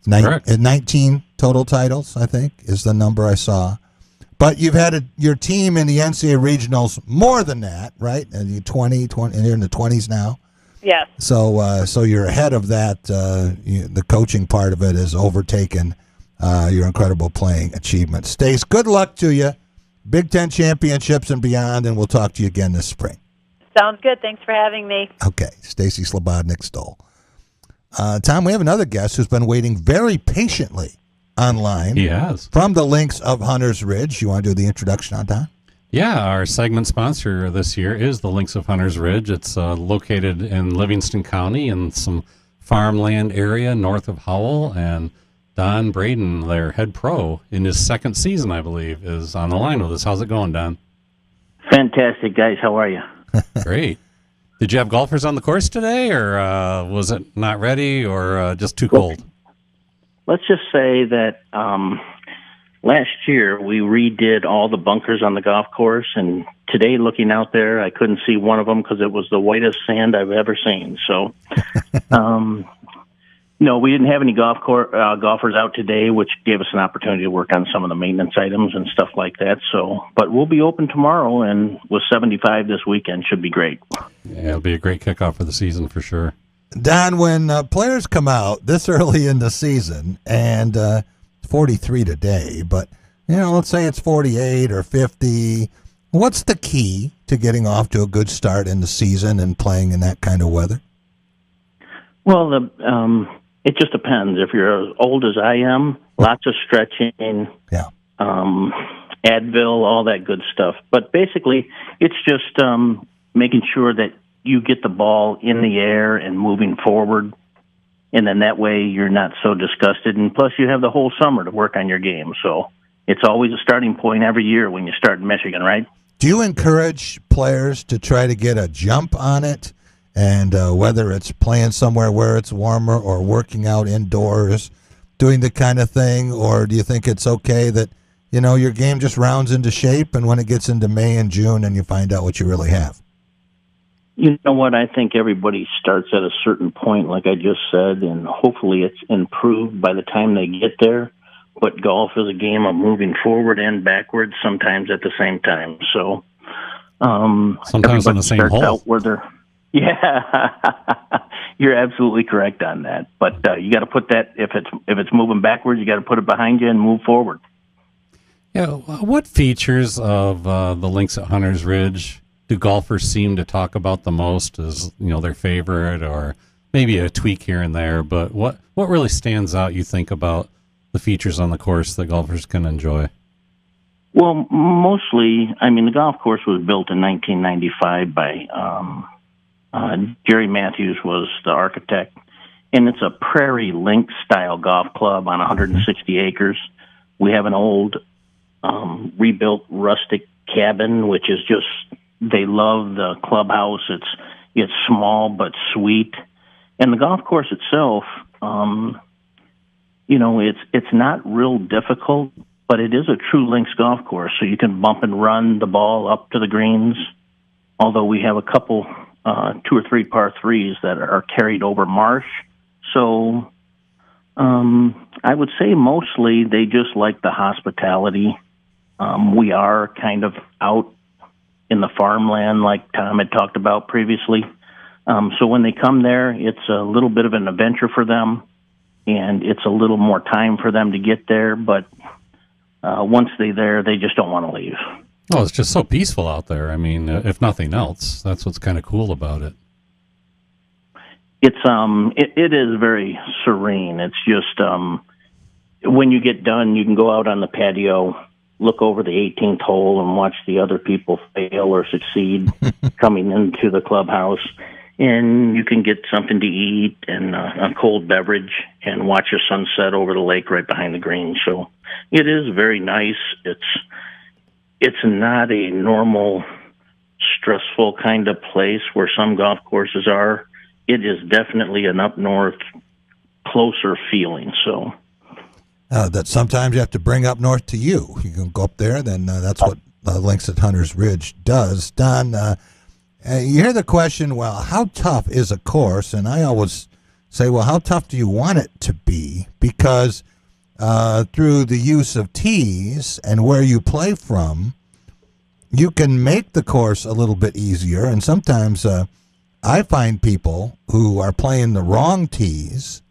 19 total titles, I think, is the number I saw. But you've had your team in the NCAA regionals more than that, right? And you're 20, and you're in the 20s now. Yes. So you're ahead of that. The coaching part of it has overtaken your incredible playing achievements. Stace, good luck to you. Big Ten championships and beyond, and we'll talk to you again this spring. Sounds good. Thanks for having me. Okay. Stacy Slobodnik-Stoll. Tom, we have another guest who's been waiting very patiently online. He has. From the links of Hunters Ridge. You want to do the introduction on time? Yeah, our segment sponsor this year is the Links of Hunters Ridge. It's located in Livingston County in some farmland area north of Howell, and Don Braden, their head pro, in his second season, I believe, is on the line with us. How's it going, Don? Fantastic, guys. How are you? Great. Did you have golfers on the course today, or was it not ready, or just too cold? Let's just say that last year we redid all the bunkers on the golf course, and today looking out there, I couldn't see one of them because it was the whitest sand I've ever seen. So No, we didn't have any golfers out today, which gave us an opportunity to work on some of the maintenance items and stuff like that. So, but we'll be open tomorrow, and with 75 this weekend, should be great. Yeah, it'll be a great kickoff for the season for sure. Don, when players come out this early in the season, and 43 today, but let's say it's 48 or 50, what's the key to getting off to a good start in the season and playing in that kind of weather? Well, it just depends. If you're as old as I am, lots of stretching, Advil, all that good stuff. But basically, it's just making sure that you get the ball in the air and moving forward, and then that way you're not so disgusted. And plus, you have the whole summer to work on your game. So it's always a starting point every year when you start in Michigan, right? Do you encourage players to try to get a jump on it? And whether it's playing somewhere where it's warmer or working out indoors, doing the kind of thing, or do you think it's okay that, your game just rounds into shape and when it gets into May and June and you find out what you really have? You know what? I think everybody starts at a certain point, like I just said, and hopefully it's improved by the time they get there. But golf is a game of moving forward and backwards, sometimes at the same time. So sometimes on the same hole. Yeah, you're absolutely correct on that. But you got to put that, if it's moving backwards, you got to put it behind you and move forward. Yeah, what features of the links at Hunter's Ridge do golfers seem to talk about the most as their favorite, or maybe a tweak here and there? But what really stands out, you think, about the features on the course that golfers can enjoy? Well, mostly, the golf course was built in 1995 by Jerry Matthews was the architect, and it's a prairie link style golf club on 160 acres. We have an old rebuilt rustic cabin, which is just, they love the clubhouse. It's small but sweet, and the golf course itself, it's not real difficult, but it is a true links golf course, so you can bump and run the ball up to the greens. Although we have a couple 2 or 3 par 3s that are carried over marsh. So I would say mostly they just like the hospitality. We are kind of out in the farmland like Tom had talked about previously. So when they come there, it's a little bit of an adventure for them, and it's a little more time for them to get there. But once they're there, they just don't want to leave. Oh, it's just so peaceful out there. If nothing else, that's what's kind of cool about it. It's it is very serene. It's just when you get done, you can go out on the patio, look over the 18th hole, and watch the other people fail or succeed coming into the clubhouse. And you can get something to eat and a cold beverage and watch a sunset over the lake right behind the green. So it is very nice. It's not a normal, stressful kind of place where some golf courses are. It is definitely an up north, closer feeling. So that sometimes you have to bring up north to you. You can go up there, then that's what Links at Hunter's Ridge does. Don, you hear the question, well, how tough is a course? And I always say, well, how tough do you want it to be? Because through the use of tees and where you play from, you can make the course a little bit easier. And sometimes I find people who are playing the wrong tees,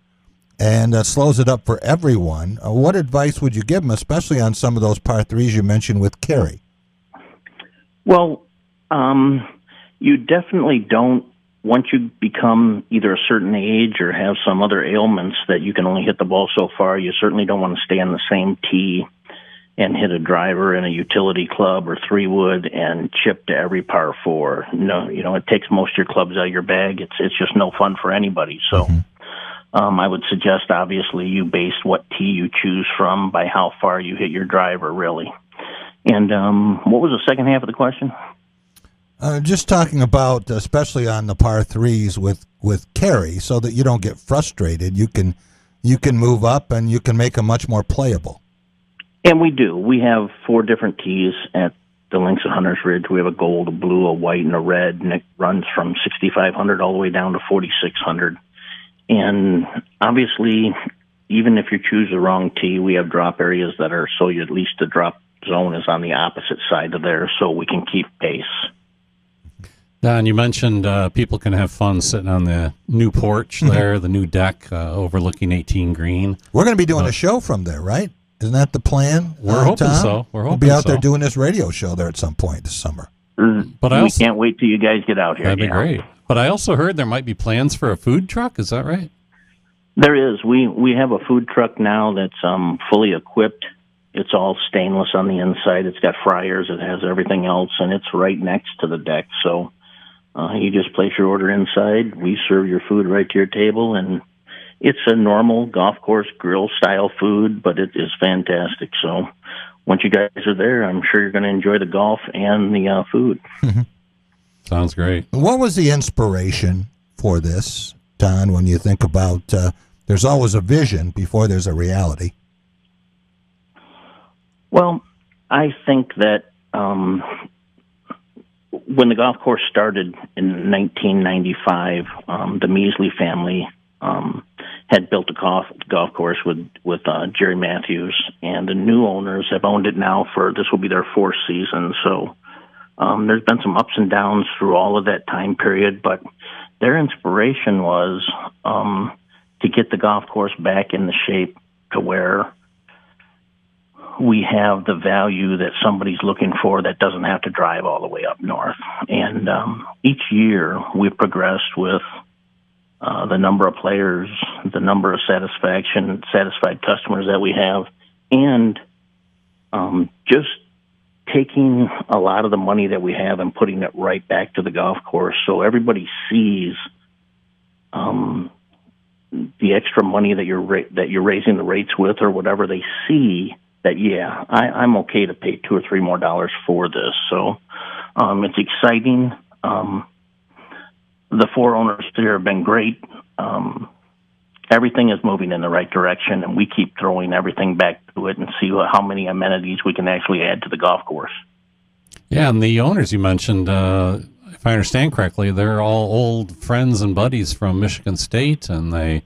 and slows it up for everyone. What advice would you give them, especially on some of those par 3s you mentioned with Kerry? Well, you definitely don't, once you become either a certain age or have some other ailments that you can only hit the ball so far, you certainly don't want to stay on the same tee and hit a driver in a utility club or 3-wood and chip to every par 4. No, it takes most of your clubs out of your bag. It's just no fun for anybody. So I would suggest, obviously, you base what tee you choose from by how far you hit your driver, really. And what was the second half of the question? Just talking about, especially on the par 3s with carry, so that you don't get frustrated. You can move up and you can make them much more playable. And we do. We have 4 different tees at the Links at Hunter's Ridge. We have a gold, a blue, a white, and a red, and it runs from 6,500 all the way down to 4,600. And obviously, even if you choose the wrong tee, we have drop areas that are so at least the drop zone is on the opposite side of there, so we can keep pace. Don, you mentioned people can have fun sitting on the new porch there, the new deck overlooking 18 Green. We're going to be doing a show from there, right? Isn't that the plan? We're hoping Tom? so. We'll be out there doing this radio show there at some point this summer. But we can't wait till you guys get out here. That'd be great. But I also heard there might be plans for a food truck. Is that right? There is. We have a food truck now that's fully equipped. It's all stainless on the inside. It's got fryers. It has everything else, and it's right next to the deck. So you just place your order inside. We serve your food right to your table, and it's a normal golf course grill style food, but it is fantastic. So once you guys are there, I'm sure you're going to enjoy the golf and the food. Sounds great. What was the inspiration for this, Don, when you think about there's always a vision before there's a reality? Well, I think that when the golf course started in 1995, the Measley family had built a golf course with Jerry Matthews, and the new owners have owned it now this will be their fourth season. So there's been some ups and downs through all of that time period, but their inspiration was to get the golf course back in the shape to where we have the value that somebody's looking for that doesn't have to drive all the way up north. And each year we've progressed with the number of players, the number of satisfied customers that we have, and just taking a lot of the money that we have and putting it right back to the golf course so everybody sees the extra money that you're raising the rates with or whatever. They see that, yeah, I'm okay to pay $2 or $3 more for this. So it's exciting. The four owners there have been great. Everything is moving in the right direction, and we keep throwing everything back to it and see how many amenities we can actually add to the golf course. Yeah, and the owners you mentioned, if I understand correctly, they're all old friends and buddies from Michigan State, and they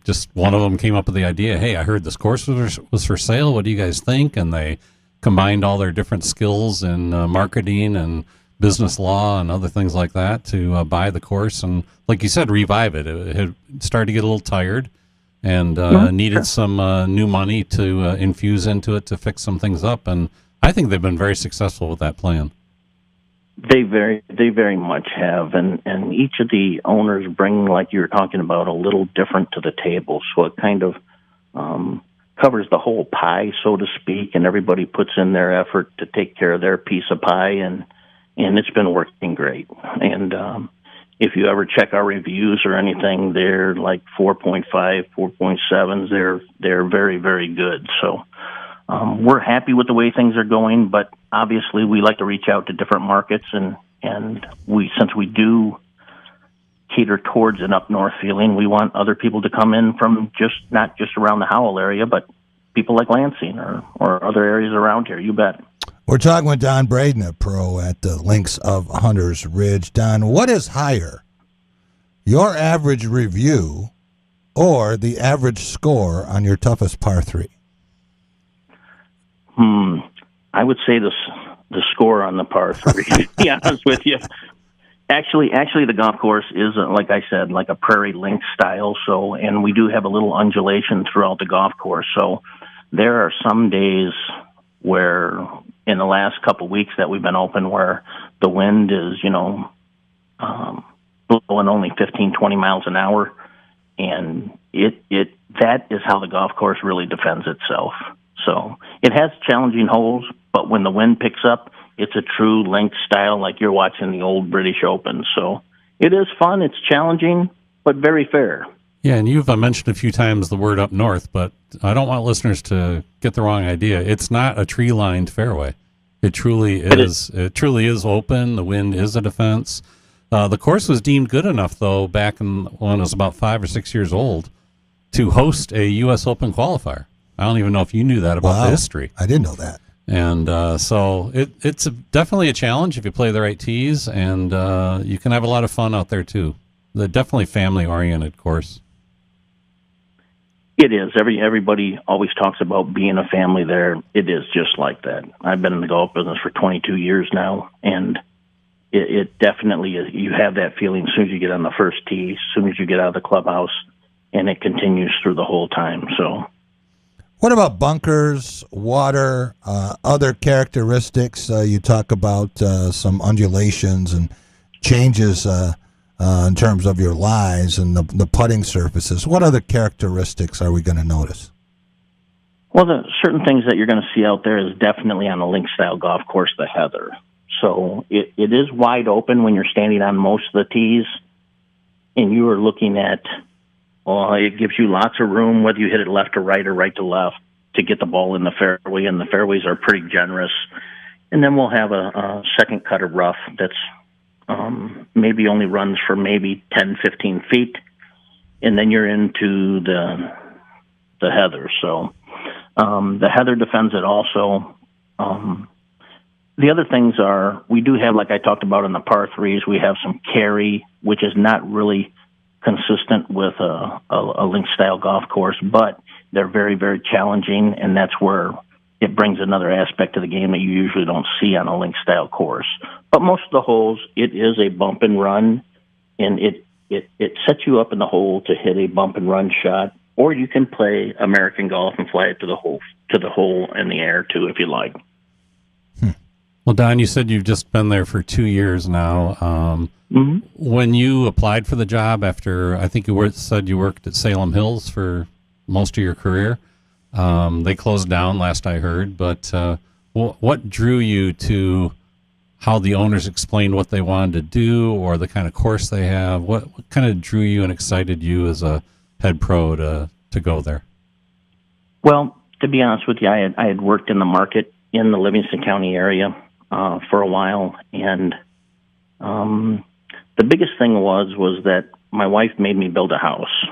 just one of them came up with the idea, hey, I heard this course was for sale. What do you guys think? And they combined all their different skills in marketing and business law and other things like that to buy the course and, like you said, revive it. It had started to get a little tired and needed some new money to infuse into it to fix some things up. And I think they've been very successful with that plan. They very much have, and each of the owners bring, like you were talking about, a little different to the table. So it kind of covers the whole pie, so to speak, and everybody puts in their effort to take care of their piece of pie, and it's been working great. And if you ever check our reviews or anything, they're like 4.5, 4.7s. They're very, very good. So we're happy with the way things are going, but obviously we like to reach out to different markets, and since we do cater towards an up north feeling, we want other people to come in from not just around the Howell area, but people like Lansing or other areas around here. You bet. We're talking with Don Braden, a pro at the Links of Hunters Ridge. Don, what is higher, your average review or the average score on your toughest par 3? I would say the score on the par 3, to be honest with you. Actually, the golf course is, like I said, like a prairie link style. So, and we do have a little undulation throughout the golf course. So there are some days where in the last couple of weeks that we've been open where the wind is, blowing only 15, 20 miles an hour. And that is how the golf course really defends itself. So it has challenging holes, but when the wind picks up, it's a true link style like you're watching the old British Open. So it is fun. It's challenging, but very fair. Yeah, and you've mentioned a few times the word up north, but I don't want listeners to get the wrong idea. It's not a tree-lined fairway. It truly is. It truly is open. The wind is a defense. The course was deemed good enough, though, back when it was about 5 or 6 years old, to host a U.S. Open qualifier. I don't even know if you knew that about the history. I didn't know that. And so it's definitely a challenge if you play the right tees, and you can have a lot of fun out there, too. definitely family-oriented course. It is. Everybody always talks about being a family there. It is just like that. I've been in the golf business for 22 years now, and it definitely is. You have that feeling as soon as you get on the first tee, as soon as you get out of the clubhouse, and it continues through the whole time. So, what about bunkers, water, other characteristics? You talk about some undulations and changes in terms of your lies and the putting surfaces. What other characteristics are we going to notice? Well, the certain things that you're going to see out there is definitely on a link-style golf course, the Heather. So it is wide open when you're standing on most of the tees, and you are looking at, it gives you lots of room, whether you hit it left to right or right to left, to get the ball in the fairway, and the fairways are pretty generous. And then we'll have a second cut of rough that's maybe only runs for maybe 10, 15 feet, and then you're into the Heather. So the Heather defends it also. The other things are, we do have, like I talked about in the par threes, we have some carry, which is not really consistent with a link-style golf course, but they're very, very challenging, and that's where it brings another aspect to the game that you usually don't see on a link-style course. But most of the holes, it is a bump and run, and it sets you up in the hole to hit a bump and run shot, or you can play American golf and fly it to the hole in the air too, if you like. Well, Don, you said you've just been there for 2 years now. When you applied for the job, after I think you said you worked at Salem Hills for most of your career, they closed down last I heard. But what drew you to how the owners explained what they wanted to do, or the kind of course they have? What kind of drew you and excited you as a head pro to go there? Well, to be honest with you, I had worked in the market in the Livingston County area for a while, and the biggest thing was that my wife made me build a house,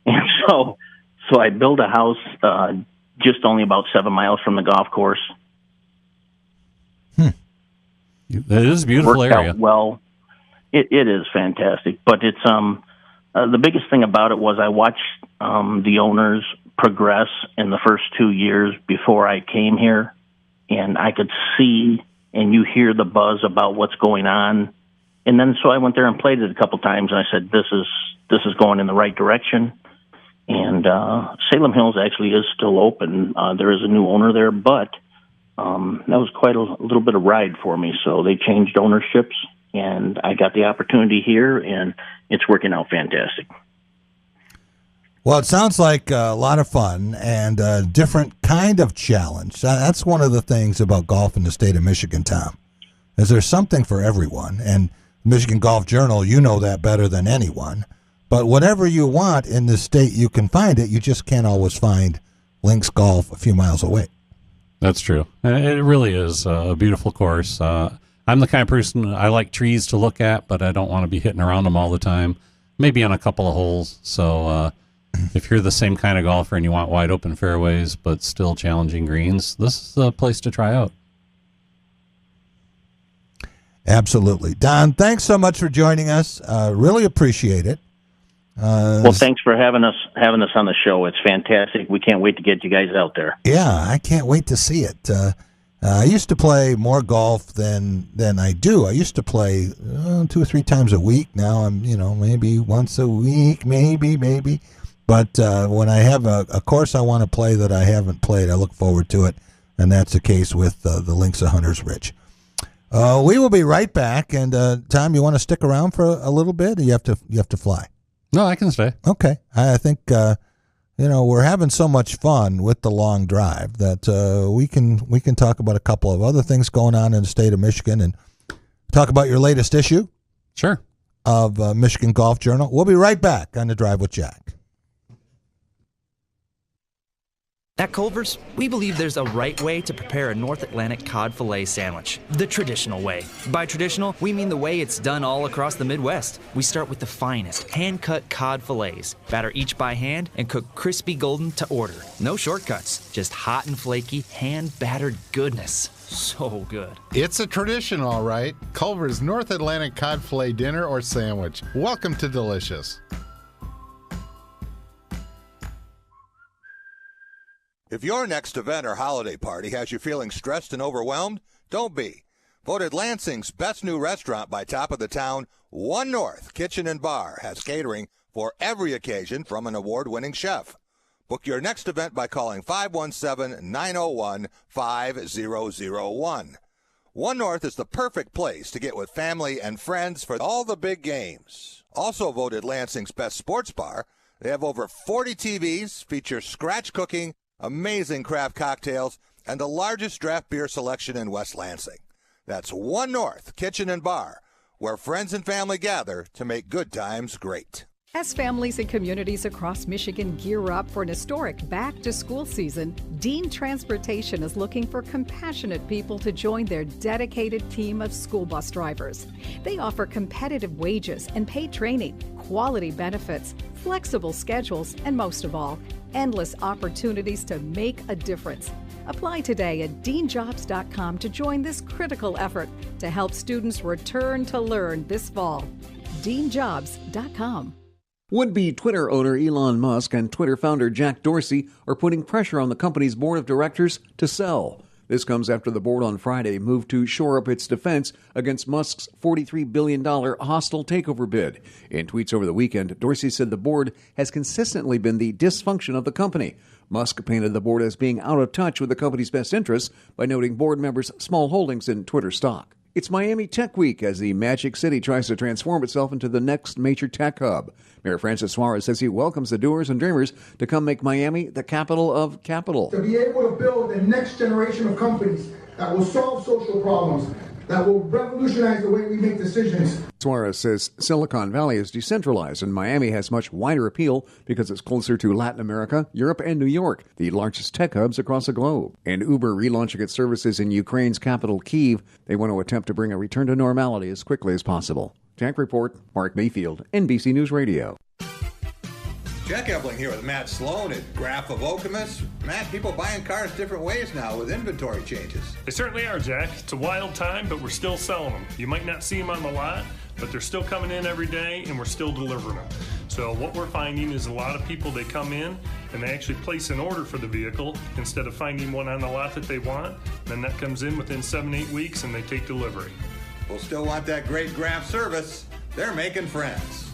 and so I built a house just only about 7 miles from the golf course. That is a beautiful Worked area. Out well, it is fantastic, but it's the biggest thing about it was I watched the owners progress in the first 2 years before I came here, and I could see and you hear the buzz about what's going on. And then so I went there and played it a couple times, and I said, this is going in the right direction. And Salem Hills actually is still open. There is a new owner there, but that was quite a little bit of ride for me. So they changed ownerships, and I got the opportunity here, and it's working out fantastic. Well, it sounds like a lot of fun and a different kind of challenge. That's one of the things about golf in the state of Michigan, Tom, is there's something for everyone. And Michigan Golf Journal, you know that better than anyone. But whatever you want in this state, you can find it. You just can't always find links golf a few miles away. That's true. It really is a beautiful course. I'm the kind of person, I like trees to look at, but I don't want to be hitting around them all the time. Maybe on a couple of holes. So if you're the same kind of golfer and you want wide open fairways but still challenging greens, this is the place to try out. Absolutely. Don, thanks so much for joining us. Really appreciate it. Well, thanks for having us on the show. It's fantastic. We can't wait to get you guys out there. Yeah, I can't wait to see it. I used to play more golf than I do. I used to play 2 or 3 times a week. Now I'm, maybe once a week, maybe. But when I have a course I want to play that I haven't played, I look forward to it, and that's the case with the Links of Hunters Ridge. We will be right back, and Tom, you want to stick around for a little bit, or you have to fly? No, I can stay. Okay, I think we're having so much fun with the long drive that we can talk about a couple of other things going on in the state of Michigan and talk about your latest issue. Sure. Of Michigan Golf Journal. We'll be right back on The Drive with Jack. At Culver's, we believe there's a right way to prepare a North Atlantic cod fillet sandwich, the traditional way. By traditional, we mean the way it's done all across the Midwest. We start with the finest, hand-cut cod fillets, batter each by hand, and cook crispy golden to order. No shortcuts, just hot and flaky, hand-battered goodness. So good. It's a tradition, all right. Culver's North Atlantic cod fillet dinner or sandwich. Welcome to Delicious. If your next event or holiday party has you feeling stressed and overwhelmed, don't be. Voted Lansing's best new restaurant by Top of the Town, One North Kitchen and Bar has catering for every occasion from an award-winning chef. Book your next event by calling 517-901-5001. One North is the perfect place to get with family and friends for all the big games. Also voted Lansing's best sports bar, they have over 40 TVs, feature scratch cooking, amazing craft cocktails, and the largest draft beer selection in West Lansing. That's One North Kitchen and Bar, where friends and family gather to make good times great. As families and communities across Michigan gear up for an historic back-to-school season, Dean Transportation is looking for compassionate people to join their dedicated team of school bus drivers. They offer competitive wages and paid training, quality benefits, flexible schedules, and most of all, endless opportunities to make a difference. Apply today at deanjobs.com to join this critical effort to help students return to learn this fall. deanjobs.com. Would-be Twitter owner Elon Musk and Twitter founder Jack Dorsey are putting pressure on the company's board of directors to sell. This comes after the board on Friday moved to shore up its defense against Musk's $43 billion hostile takeover bid. In tweets over the weekend, Dorsey said the board has consistently been the dysfunction of the company. Musk painted the board as being out of touch with the company's best interests by noting board members' small holdings in Twitter stock. It's Miami Tech Week as the Magic City tries to transform itself into the next major tech hub. Mayor Francis Suarez says he welcomes the doers and dreamers to come make Miami the capital of capital. To be able to build the next generation of companies that will solve social problems, that will revolutionize the way we make decisions. Suarez says Silicon Valley is decentralized and Miami has much wider appeal because it's closer to Latin America, Europe, and New York, the largest tech hubs across the globe. And Uber relaunching its services in Ukraine's capital, Kyiv, they want to attempt to bring a return to normality as quickly as possible. Tech Report, Mark Mayfield, NBC News Radio. Jack Ebling here with Matt Sloan at Graph of Okemos. Matt, people buying cars different ways now with inventory changes. They certainly are, Jack. It's a wild time, but we're still selling them. You might not see them on the lot, but they're still coming in every day, and we're still delivering them. So what we're finding is a lot of people, they come in, and they actually place an order for the vehicle instead of finding one on the lot that they want. Then that comes in within 7-8 weeks, and they take delivery. We'll still want that great Graph service. They're making friends.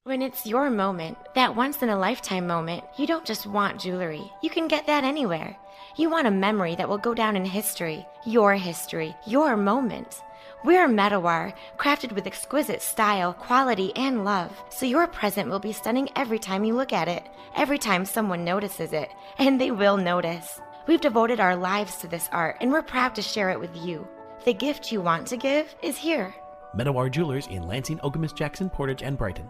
When it's your moment, that once-in-a-lifetime moment, you don't just want jewelry. You can get that anywhere. You want a memory that will go down in history, your moment. We're Medawar, crafted with exquisite style, quality, and love, so your present will be stunning every time you look at it, every time someone notices it, and they will notice. We've devoted our lives to this art, and we're proud to share it with you. The gift you want to give is here. Medawar Jewelers in Lansing, Okemos, Jackson, Portage, and Brighton.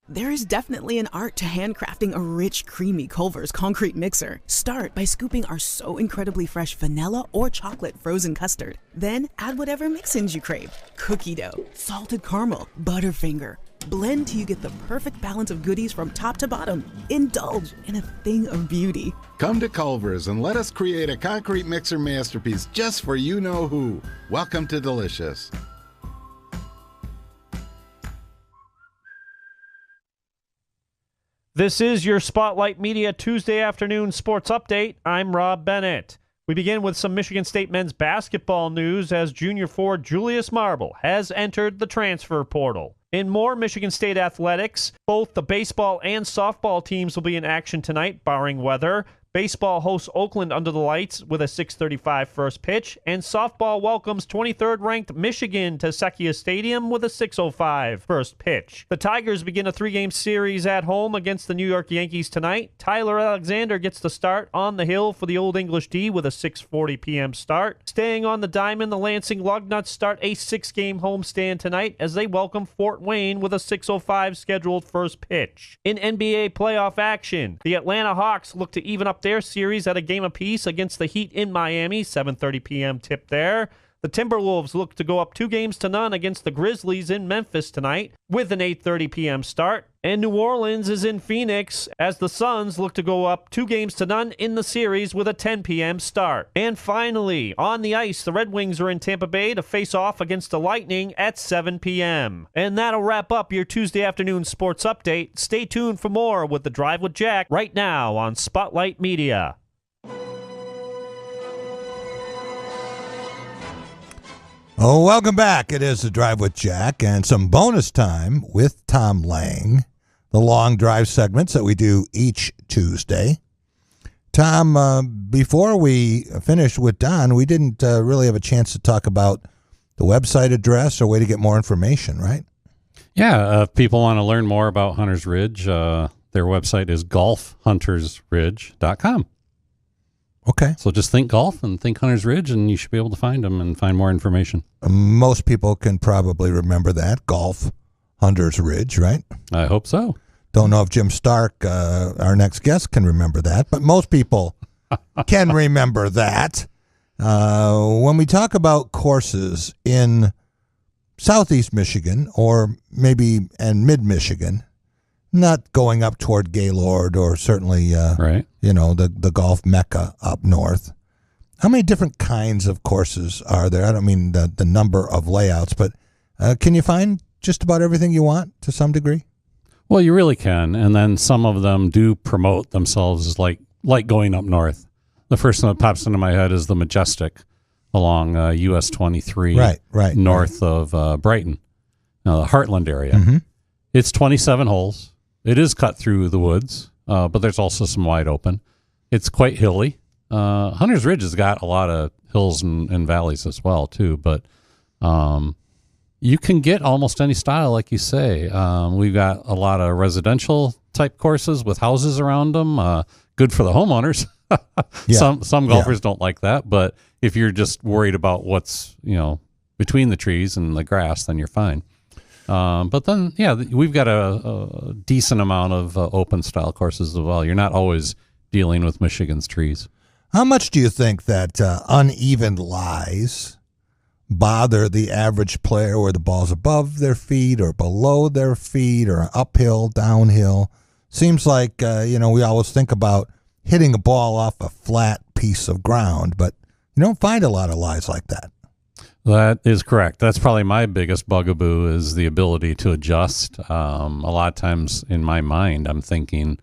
There is definitely an art to handcrafting a rich, creamy Culver's concrete mixer. Start by scooping our so incredibly fresh vanilla or chocolate frozen custard. Then add whatever mix-ins you crave. Cookie dough, salted caramel, Butterfinger. Blend till you get the perfect balance of goodies from top to bottom. Indulge in a thing of beauty. Come to Culver's and let us create a concrete mixer masterpiece just for you-know-who. Welcome to Delicious. This is your Spotlight Media Tuesday afternoon sports update. I'm Rob Bennett. We begin with some Michigan State men's basketball news as junior forward Julius Marble has entered the transfer portal. In more Michigan State athletics, both the baseball and softball teams will be in action tonight, barring weather. Baseball hosts Oakland under the lights with a 6:35 first pitch, and softball welcomes 23rd-ranked Michigan to Sekia Stadium with a 6:05 first pitch. The Tigers begin a 3-game series at home against the New York Yankees tonight. Tyler Alexander gets the start on the hill for the Old English D with a 6:40 p.m. start. Staying on the diamond, the Lansing Lugnuts start a 6-game homestand tonight as they welcome Fort Wayne with a 6:05 scheduled first pitch. In NBA playoff action, the Atlanta Hawks look to even up their series at a game apiece against the Heat in Miami, 7:30 p.m. tip there. The Timberwolves look to go up 2-0 against the Grizzlies in Memphis tonight with an 8:30 p.m. start. And New Orleans is in Phoenix as the Suns look to go up 2-0 in the series with a 10 p.m. start. And finally, on the ice, the Red Wings are in Tampa Bay to face off against the Lightning at 7 p.m. And that'll wrap up your Tuesday afternoon sports update. Stay tuned for more with The Drive with Jack right now on Spotlight Media. Oh, welcome back. It is The Drive with Jack and some bonus time with Tom Lang, the long drive segments that we do each Tuesday. Tom, before we finished with Don, we didn't really have a chance to talk about the website address or way to get more information, right? Yeah, if people want to learn more about Hunters Ridge, their website is golfhuntersridge.com. Okay. So just think golf and think Hunters Ridge, and you should be able to find them and find more information. Most people can probably remember that, Golf Hunters Ridge, right? I hope so. Don't know if Jim Stark, our next guest, can remember that, but most people can remember that. When we talk about courses in southeast Michigan or maybe and mid-Michigan, not going up toward Gaylord or certainly, right. The golf mecca up north. How many different kinds of courses are there? I don't mean the number of layouts, but can you find just about everything you want to some degree? Well, you really can, and then some of them do promote themselves as like going up north. The first one that pops into my head is the Majestic along US 23, right, north of Brighton, the Heartland area. Mm-hmm. It's 27 holes. It is cut through the woods, but there's also some wide open. It's quite hilly. Hunters Ridge has got a lot of hills and valleys as well, too, but you can get almost any style, like you say. We've got a lot of residential type courses with houses around them. Good for the homeowners. Yeah. Some golfers don't like that, but if you're just worried about what's between the trees and the grass, then you're fine. But then, we've got a decent amount of open style courses as well. You're not always dealing with Michigan's trees. How much do you think that uneven lies bother the average player where the ball's above their feet or below their feet or uphill, downhill? Seems like, we always think about hitting a ball off a flat piece of ground, but you don't find a lot of lies like that. That is correct. That's probably my biggest bugaboo is the ability to adjust. A lot of times in my mind, I'm thinking,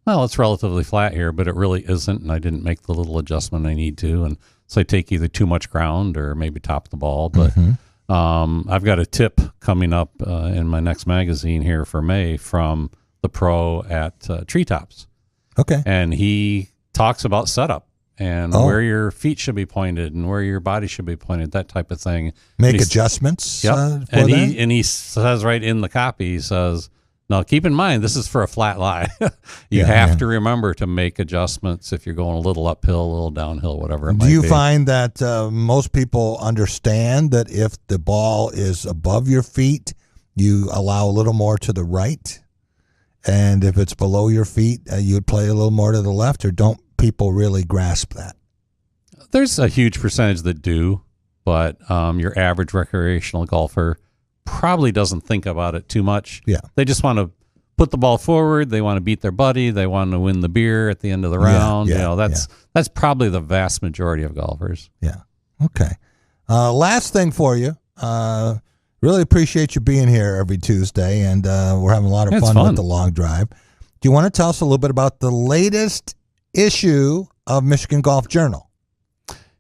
well, it's relatively flat here, but it really isn't, and I didn't make the little adjustment I need to. And so I take either too much ground or maybe top the ball. But I've got a tip coming up in my next magazine here for May from the pro at Treetops. Okay. And he talks about setup. And where your feet should be pointed and where your body should be pointed, that type of thing. Make adjustments. Yep. And he says right in the copy, he says, now keep in mind, this is for a flat lie. You have to remember to make adjustments if you're going a little uphill, a little downhill, whatever it might be. Do you find that most people understand that if the ball is above your feet, you allow a little more to the right? And if it's below your feet, you'd play a little more to the left, or don't people really grasp that? There's a huge percentage that do, but your average recreational golfer probably doesn't think about it too much. Yeah. They just want to put the ball forward. They want to beat their buddy. They want to win the beer at the end of the round. That's probably the vast majority of golfers. Yeah. Okay. Last thing for you. Really appreciate you being here every Tuesday, and we're having a lot of fun with the long drive. Do you want to tell us a little bit about the latest issue of Michigan Golf Journal?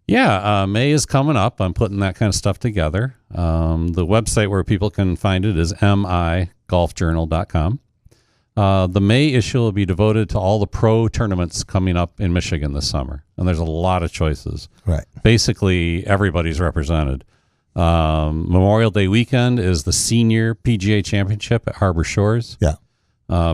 Yeah, May is coming up. I'm putting that kind of stuff together. The website where people can find it is migolfjournal.com. The May issue will be devoted to all the pro tournaments coming up in Michigan this summer, and there's a lot of choices. Right. Basically, everybody's represented. Memorial Day weekend is the Senior PGA Championship at Harbor Shores. Yeah.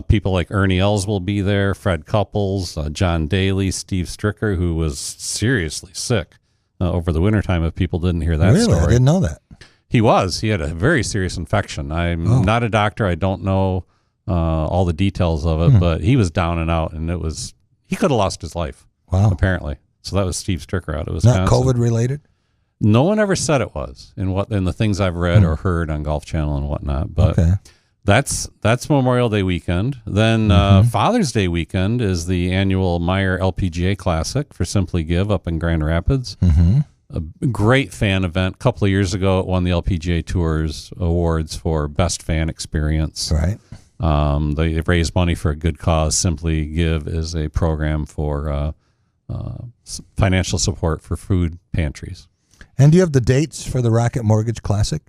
People like Ernie Els will be there, Fred Couples, John Daly, Steve Stricker, who was seriously sick over the wintertime, if people didn't hear that story. Really? I didn't know that. He was. He had a very serious infection. I'm not a doctor. I don't know all the details of it, but he was down and out, and he could have lost his life. Wow. Apparently. So that was Steve Stricker out of Not Wisconsin. COVID related? No one ever said it was in the things I've read or heard on Golf Channel and whatnot. But that's Memorial Day weekend. Then Father's Day weekend is the annual Meyer LPGA Classic for Simply Give up in Grand Rapids. A great fan event. A couple of years ago, it won the LPGA Tour's awards for best fan experience. Right. They raise money for a good cause. Simply Give is a program for financial support for food pantries. And do you have the dates for the Rocket Mortgage Classic?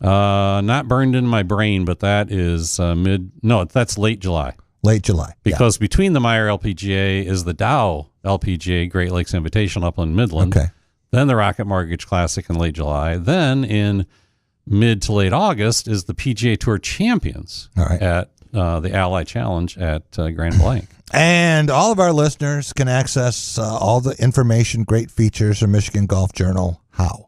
Not burned in my brain, but that is that's late July. Late July. Because between the Meyer LPGA is the Dow LPGA Great Lakes Invitational up in Midland. Okay. Then the Rocket Mortgage Classic in late July. Then in mid to late August is the PGA Tour Champions at the Ally Challenge at Grand Blanc. And all of our listeners can access all the information, great features from Michigan Golf Journal. How?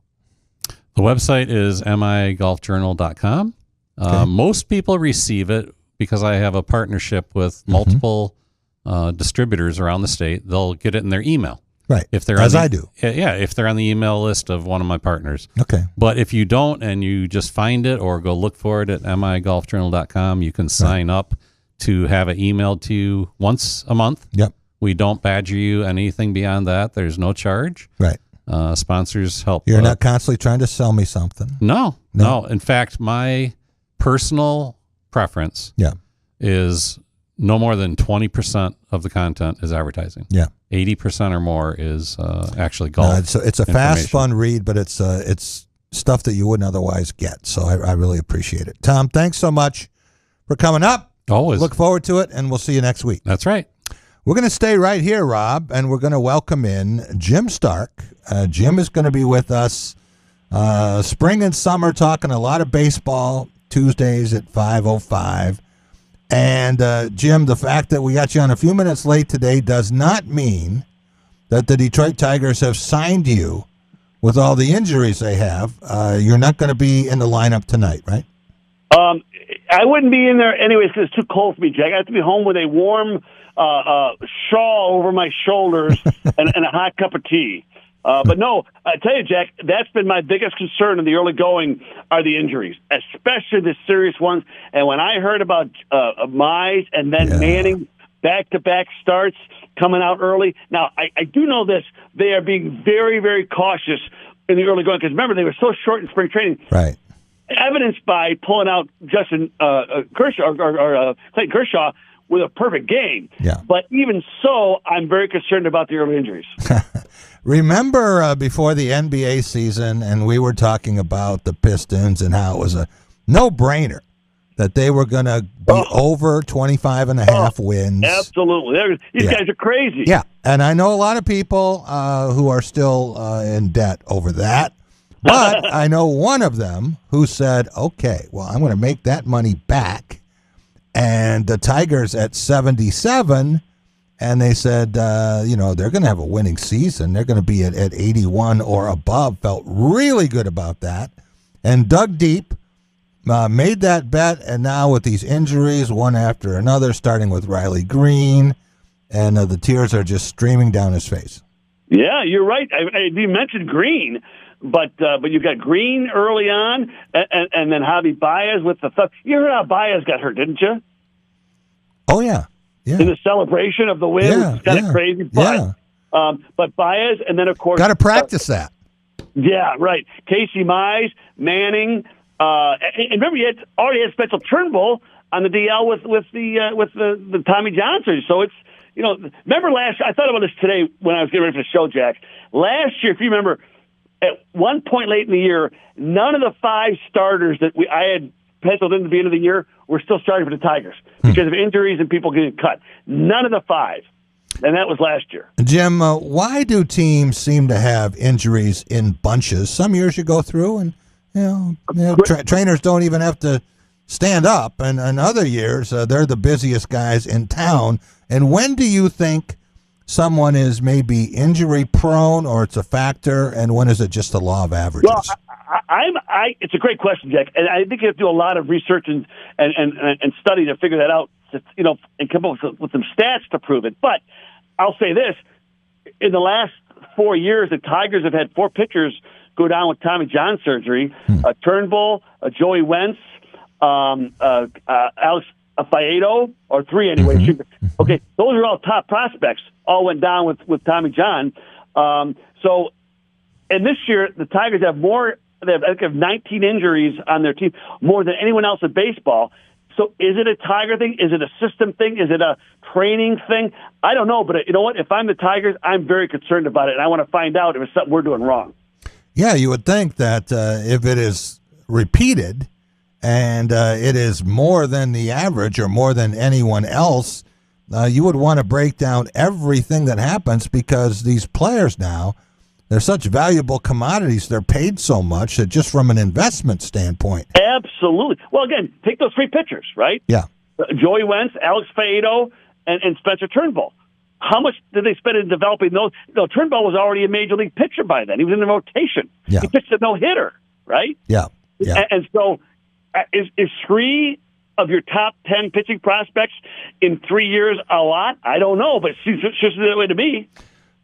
The website is migolfjournal.com. Most people receive it because I have a partnership with multiple distributors around the state. They'll get it in their email. Right. If they're I do. Yeah, if they're on the email list of one of my partners. Okay. But if you don't and you just find it or go look for it at migolfjournal.com, you can sign up to have it emailed to you once a month. Yep. We don't badger you anything beyond that. There's no charge. Right. Sponsors help. You're not constantly trying to sell me something. No. In fact, my personal preference is no more than 20% of the content is advertising. Yeah. 80% or more is actually golf. It's a fast, fun read, but it's stuff that you wouldn't otherwise get. So I really appreciate it. Tom, thanks so much for coming up. Always. Look forward to it, and we'll see you next week. That's right. We're going to stay right here, Rob, and we're going to welcome in Jim Stark. Jim is going to be with us spring and summer, talking a lot of baseball, Tuesdays at 5:05. And, Jim, the fact that we got you on a few minutes late today does not mean that the Detroit Tigers have signed you with all the injuries they have. You're not going to be in the lineup tonight, right? I wouldn't be in there anyways because it's too cold for me, Jack. I have to be home with a warm shawl over my shoulders and a hot cup of tea. But no, I tell you, Jack, that's been my biggest concern in the early going are the injuries, especially the serious ones. And when I heard about Mize and then Manning back-to-back starts coming out early, now I do know this. They are being very, very cautious in the early going because remember, they were so short in spring training. Right. Evidenced by pulling out Justin Kershaw or Clayton Kershaw with a perfect game. Yeah. But even so, I'm very concerned about the early injuries. Remember before the NBA season, and we were talking about the Pistons and how it was a no-brainer that they were going to be over 25 and a half wins. Absolutely. These guys are crazy. Yeah, and I know a lot of people who are still in debt over that. But I know one of them who said, okay, well, I'm going to make that money back. And the Tigers at 77, and they said, they're going to have a winning season. They're going to be at 81 or above. Felt really good about that. And dug deep, made that bet, and now with these injuries, one after another, starting with Riley Green, and the tears are just streaming down his face. Yeah, you're right. You mentioned Green. But you got Green early on, and then Javi Baez with the thumb. You heard how Baez got hurt, didn't you? Oh, yeah. In the celebration of the win, it's kind of crazy. But, but Baez, and then, of course... Got to practice that. Yeah, right. Casey Mize, Manning, and remember, you already had Spencer Turnbull on the DL with the Tommy John surgery. So it's, remember last year, I thought about this today when I was getting ready for the show, Jack. Last year, if you remember... At one point late in the year, none of the 5 starters that I had penciled in at the end of the year were still starting for the Tigers because of injuries and people getting cut. None of the 5. And that was last year. Jim, why do teams seem to have injuries in bunches? Some years you go through and, trainers don't even have to stand up. And other years, they're the busiest guys in town. And when do you think someone is maybe injury prone or it's a factor, and when is it just the law of averages? Well, it's a great question, Jack, and I think you have to do a lot of research and study to figure that out, and come up with some stats to prove it. But I'll say this: in the last 4 years, the Tigers have had 4 pitchers go down with Tommy John surgery. Turnbull, Joey Wentz, Alex Faedo, or 3 anyway. Okay, those are all top prospects. All went down with Tommy John. So, and this year the Tigers have more. They have 19 injuries on their team, more than anyone else in baseball. So is it a Tiger thing? Is it a system thing? Is it a training thing? I don't know, but you know what? If I'm the Tigers, I'm very concerned about it, and I want to find out if it's something we're doing wrong. Yeah, you would think that if it is repeated and it is more than the average or more than anyone else, you would want to break down everything that happens, because these players now, they're such valuable commodities. They're paid so much that just from an investment standpoint. Absolutely. Well, again, take those 3 pitchers, right? Yeah. Joey Wentz, Alex Faedo, and Spencer Turnbull. How much did they spend in developing those? No, Turnbull was already a major league pitcher by then. He was in the rotation. Yeah. He pitched a no-hitter, right? Yeah. Yeah. And so is 3 of your top 10 pitching prospects in 3 years a lot? I don't know, but it's just that way to me.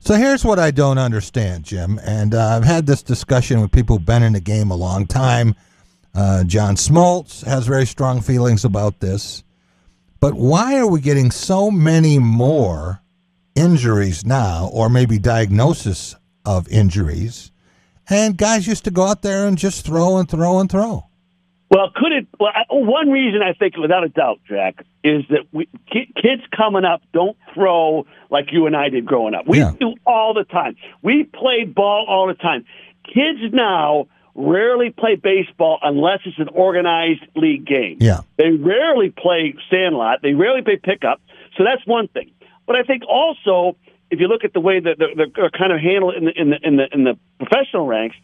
So here's what I don't understand, Jim, and I've had this discussion with people who've been in the game a long time. John Smoltz has very strong feelings about this. But why are we getting so many more injuries now, or maybe diagnosis of injuries, and guys used to go out there and just throw and throw and throw? Well, one reason I think, without a doubt, Jack, is that kids coming up don't throw like you and I did growing up. We do all the time. We played ball all the time. Kids now rarely play baseball unless it's an organized league game. Yeah. They rarely play sandlot. They rarely play pickup. So that's one thing. But I think also, if you look at the way that they're kind of handled in the professional ranks,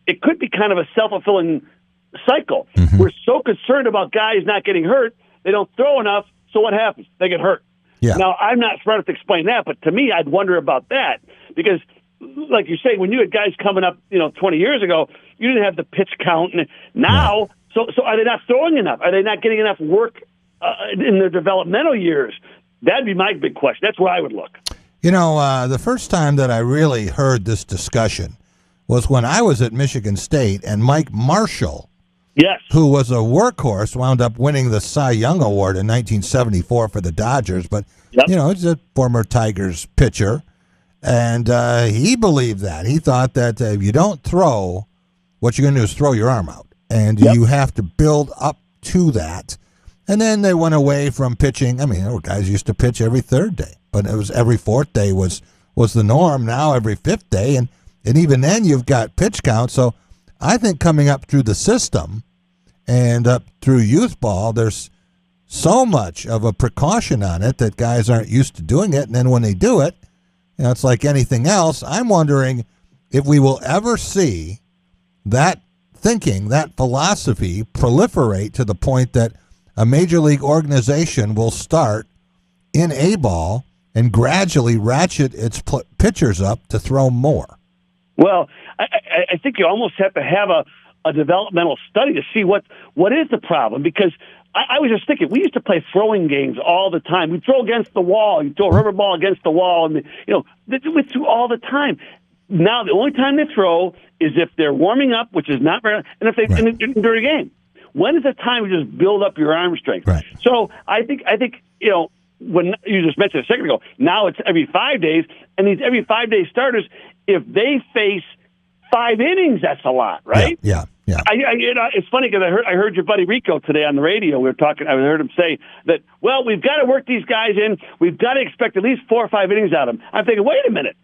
it could be kind of a self-fulfilling cycle. We're so concerned about guys not getting hurt, they don't throw enough, so what happens? They get hurt. Yeah. Now, I'm not smart enough to explain that, but to me, I'd wonder about that, because, like you say, when you had guys coming up, 20 years ago, you didn't have the pitch count, and now, so are they not throwing enough? Are they not getting enough work in their developmental years? That'd be my big question. That's where I would look. The first time that I really heard this discussion was when I was at Michigan State, and Mike Marshall, yes, who was a workhorse, wound up winning the Cy Young Award in 1974 for the Dodgers. But, he's a former Tigers pitcher. And he believed that. He thought that if you don't throw, what you're going to do is throw your arm out. And you have to build up to that. And then they went away from pitching. I mean, there were guys who used to pitch every 3rd day. But it was every 4th day was the norm. Now every 5th day. And even then you've got pitch count. So I think coming up through the system and up through youth ball, there's so much of a precaution on it that guys aren't used to doing it. And then when they do it, it's like anything else. I'm wondering if we will ever see that thinking, that philosophy proliferate to the point that a major league organization will start in A-ball and gradually ratchet its pitchers up to throw more. Well, I think you almost have to have a developmental study to see what is the problem, because I was just thinking, we used to play throwing games all the time. We'd throw against the wall. You'd throw a rubber ball against the wall, and we threw all the time. Now the only time they throw is if they're warming up, which is not very, and if they during a game. When is the time to just build up your arm strength? Right. So I think when you just mentioned a second ago, now it's every 5 days, and these every 5 day starters, if they face 5 innings, that's a lot, right? Yeah. It's funny because I heard your buddy Rico today on the radio. We were talking. I heard him say that, well, we've got to work these guys in. We've got to expect at least 4 or 5 innings out of them. I'm thinking, wait a minute.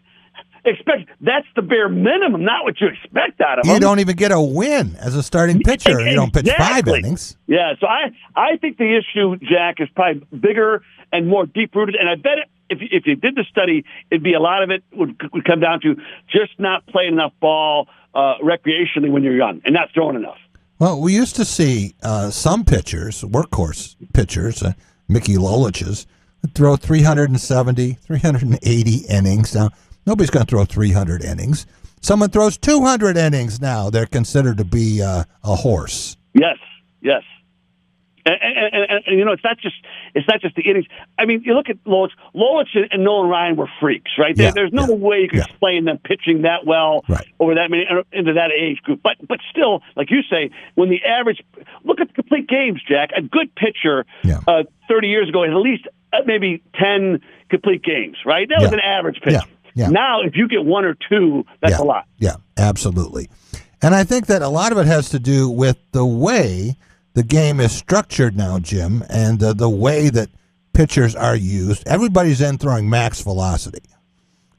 That's the bare minimum, not what you expect out of them. You don't even get a win as a starting pitcher. You don't pitch 5 innings. Yeah, so I think the issue, Jack, is probably bigger and more deep-rooted, and I bet if you did the study, it'd be a lot of it would come down to just not playing enough ball recreationally when you're young and not throwing enough. Well, we used to see some pitchers, workhorse pitchers, Mickey Lolich's, throw 370, 380 innings. Now, nobody's going to throw 300 innings. Someone throws 200 innings now. They're considered to be a horse. Yes. And you know, it's not just the innings. I mean, you look at Lolich. Lolich and Nolan Ryan were freaks, right? There's no way you can explain them pitching that well over that many into that age group. But still, like you say, when the average look at the complete games, Jack, a good pitcher 30 years ago had at least maybe 10 complete games, right? That was an average pitcher. Yeah. Now, if you get one or two, that's a lot. Yeah, absolutely. And I think that a lot of it has to do with the way the game is structured now, Jim, and the way that pitchers are used. Everybody's in throwing max velocity.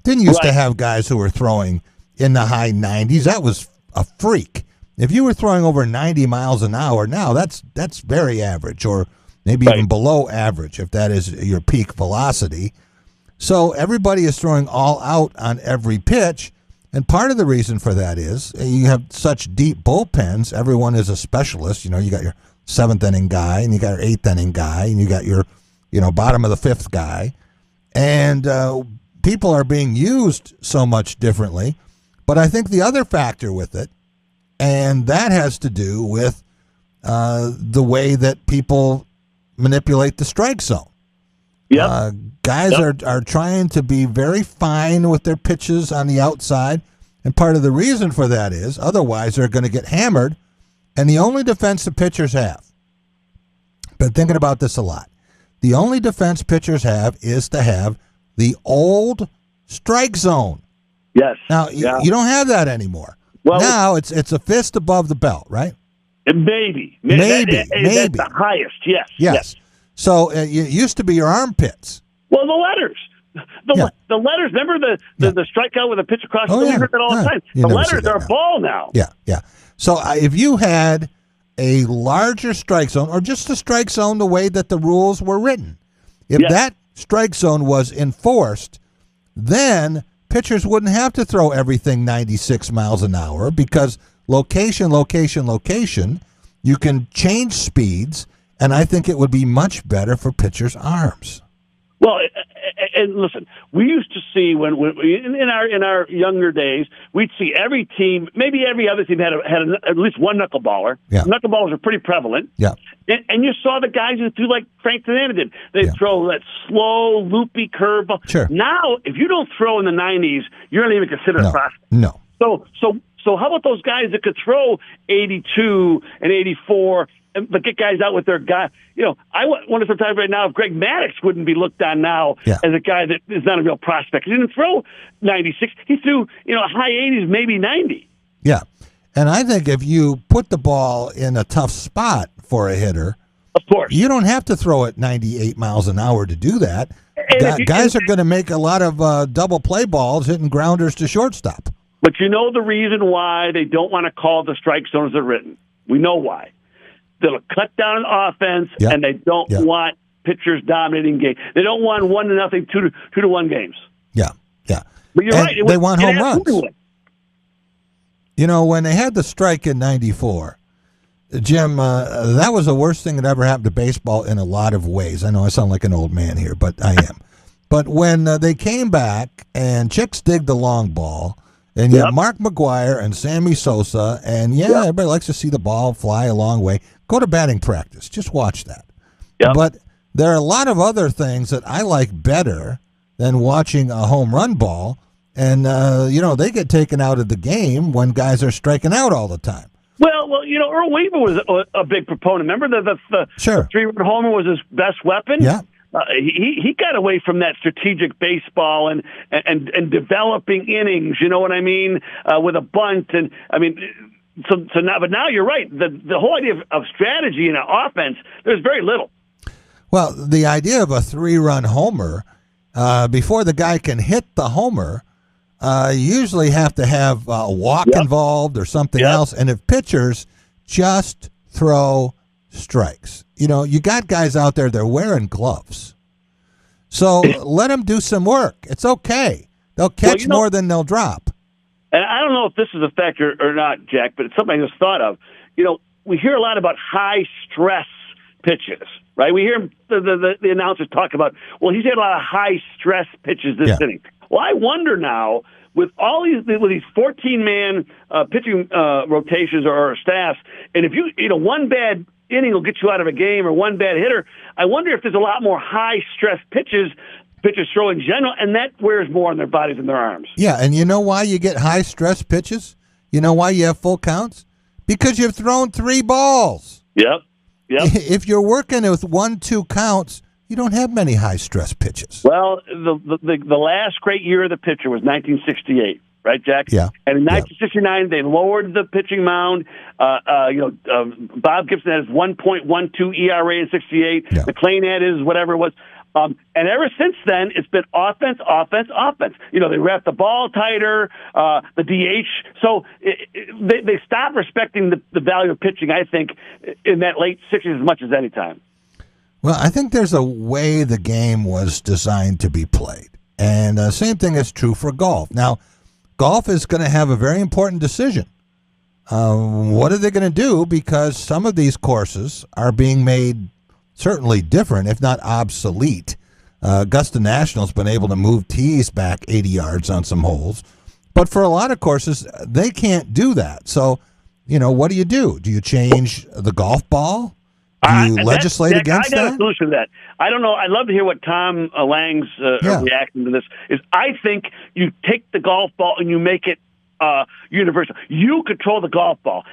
Didn't used to have guys who were throwing in the high 90s. That was a freak. If you were throwing over 90 miles an hour now, that's very average, or maybe even below average if that is your peak velocity. So everybody is throwing all out on every pitch. And part of the reason for that is you have such deep bullpens. Everyone is a specialist. You know, you got your 7th inning guy, and you got your 8th inning guy, and you got your, bottom of the 5th guy. And people are being used so much differently. But I think the other factor with it, and that has to do with the way that people manipulate the strike zone. Guys are trying to be very fine with their pitches on the outside, and part of the reason for that is otherwise they're going to get hammered, and the only defense the pitchers have, been thinking about this a lot, the only defense pitchers have is to have the old strike zone. Yes. Now, you don't have that anymore. Well, now it's a fist above the belt, right? Maybe. Maybe. That's the highest, yes. So it used to be your armpits. Well, the letters. The letters. Remember the strikeout with a pitch across the field? We heard that all the time. The letters are a ball now. Yeah. So if you had a larger strike zone, or just a strike zone the way that the rules were written, if that strike zone was enforced, then pitchers wouldn't have to throw everything 96 miles an hour, because location, you can change speeds. And I think it would be much better for pitchers' arms. Well, and listen, we used to see when in our younger days, we'd see every team, maybe every other team had at least one knuckleballer. Knuckleballers are pretty prevalent. And you saw the guys who threw like Frank Tanana did. They'd throw that slow, loopy curve. Sure. Now, if you don't throw in the 90s, you're not even considered a prospect. No. So how about those guys that could throw 82 and 84? But get guys out with their guy. I wonder sometimes right now if Greg Maddux wouldn't be looked on now as a guy that is not a real prospect. He didn't throw 96. He threw, high 80s, maybe 90. Yeah. And I think if you put the ball in a tough spot for a hitter, of course, you don't have to throw it 98 miles an hour to do that. Guys are going to make a lot of double play balls hitting grounders to shortstop. But you know the reason why they don't want to call the strike zone as they're written. We know why. They'll cut down offense, and they don't want pitchers dominating games. They don't want 1-0, 2-1 games. Yeah. But you're right. They want home runs. When they had the strike in '94, Jim, that was the worst thing that ever happened to baseball in a lot of ways. I know I sound like an old man here, but I am. But when they came back and Chicks dig the long ball, and you have Mark McGwire and Sammy Sosa, and everybody likes to see the ball fly a long way. Go to batting practice. Just watch that. But there are a lot of other things that I like better than watching a home run ball. And, they get taken out of the game when guys are striking out all the time. Well, Earl Weaver was a big proponent. Remember the 3-run homer was his best weapon? Yeah. He got away from that strategic baseball and developing innings. You know what I mean? With a bunt, and I mean, so now you're right. The whole idea of strategy in an offense, there's very little. Well, the idea of a 3-run homer, before the guy can hit the homer, you usually have to have a walk involved or something else. And if pitchers just throw strikes. You got guys out there, they're wearing gloves. So let them do some work. It's okay. They'll catch more than they'll drop. And I don't know if this is a factor or not, Jack, but it's something I just thought of. We hear a lot about high-stress pitches, right? We hear the announcers talk about, well, he's had a lot of high-stress pitches this inning. Well, I wonder now, with all these 14-man pitching rotations or staffs, and if you one bad inning will get you out of a game or one bad hitter. I wonder if there's a lot more high-stress pitches throw in general, and that wears more on their bodies and their arms. Yeah, and you know why you get high-stress pitches? You know why you have full counts? Because you've thrown 3 balls. Yep. If you're working with 1-2 counts, you don't have many high-stress pitches. Well, the last great year of the pitcher was 1968, right, Jack? Yeah. And in 1969, they lowered the pitching mound. Bob Gibson had his 1.12 ERA in 68. Yeah. McLean had his whatever it was. And ever since then, it's been offense. They wrap the ball tighter, the DH. So they stopped respecting the value of pitching, I think, in that late 60s as much as any time. Well, I think there's a way the game was designed to be played. And the same thing is true for golf. Now, golf is going to have a very important decision. What are they going to do? Because some of these courses are being made certainly different, if not obsolete. Augusta National's been able to move tees back 80 yards on some holes. But for a lot of courses, they can't do that. So, what do? Do you change the golf ball? Do you legislate against that? I got a solution to that. I don't know. I'd love to hear what Tom Lang's reaction to this is. I think you take the golf ball and you make it universal. You control the golf ball.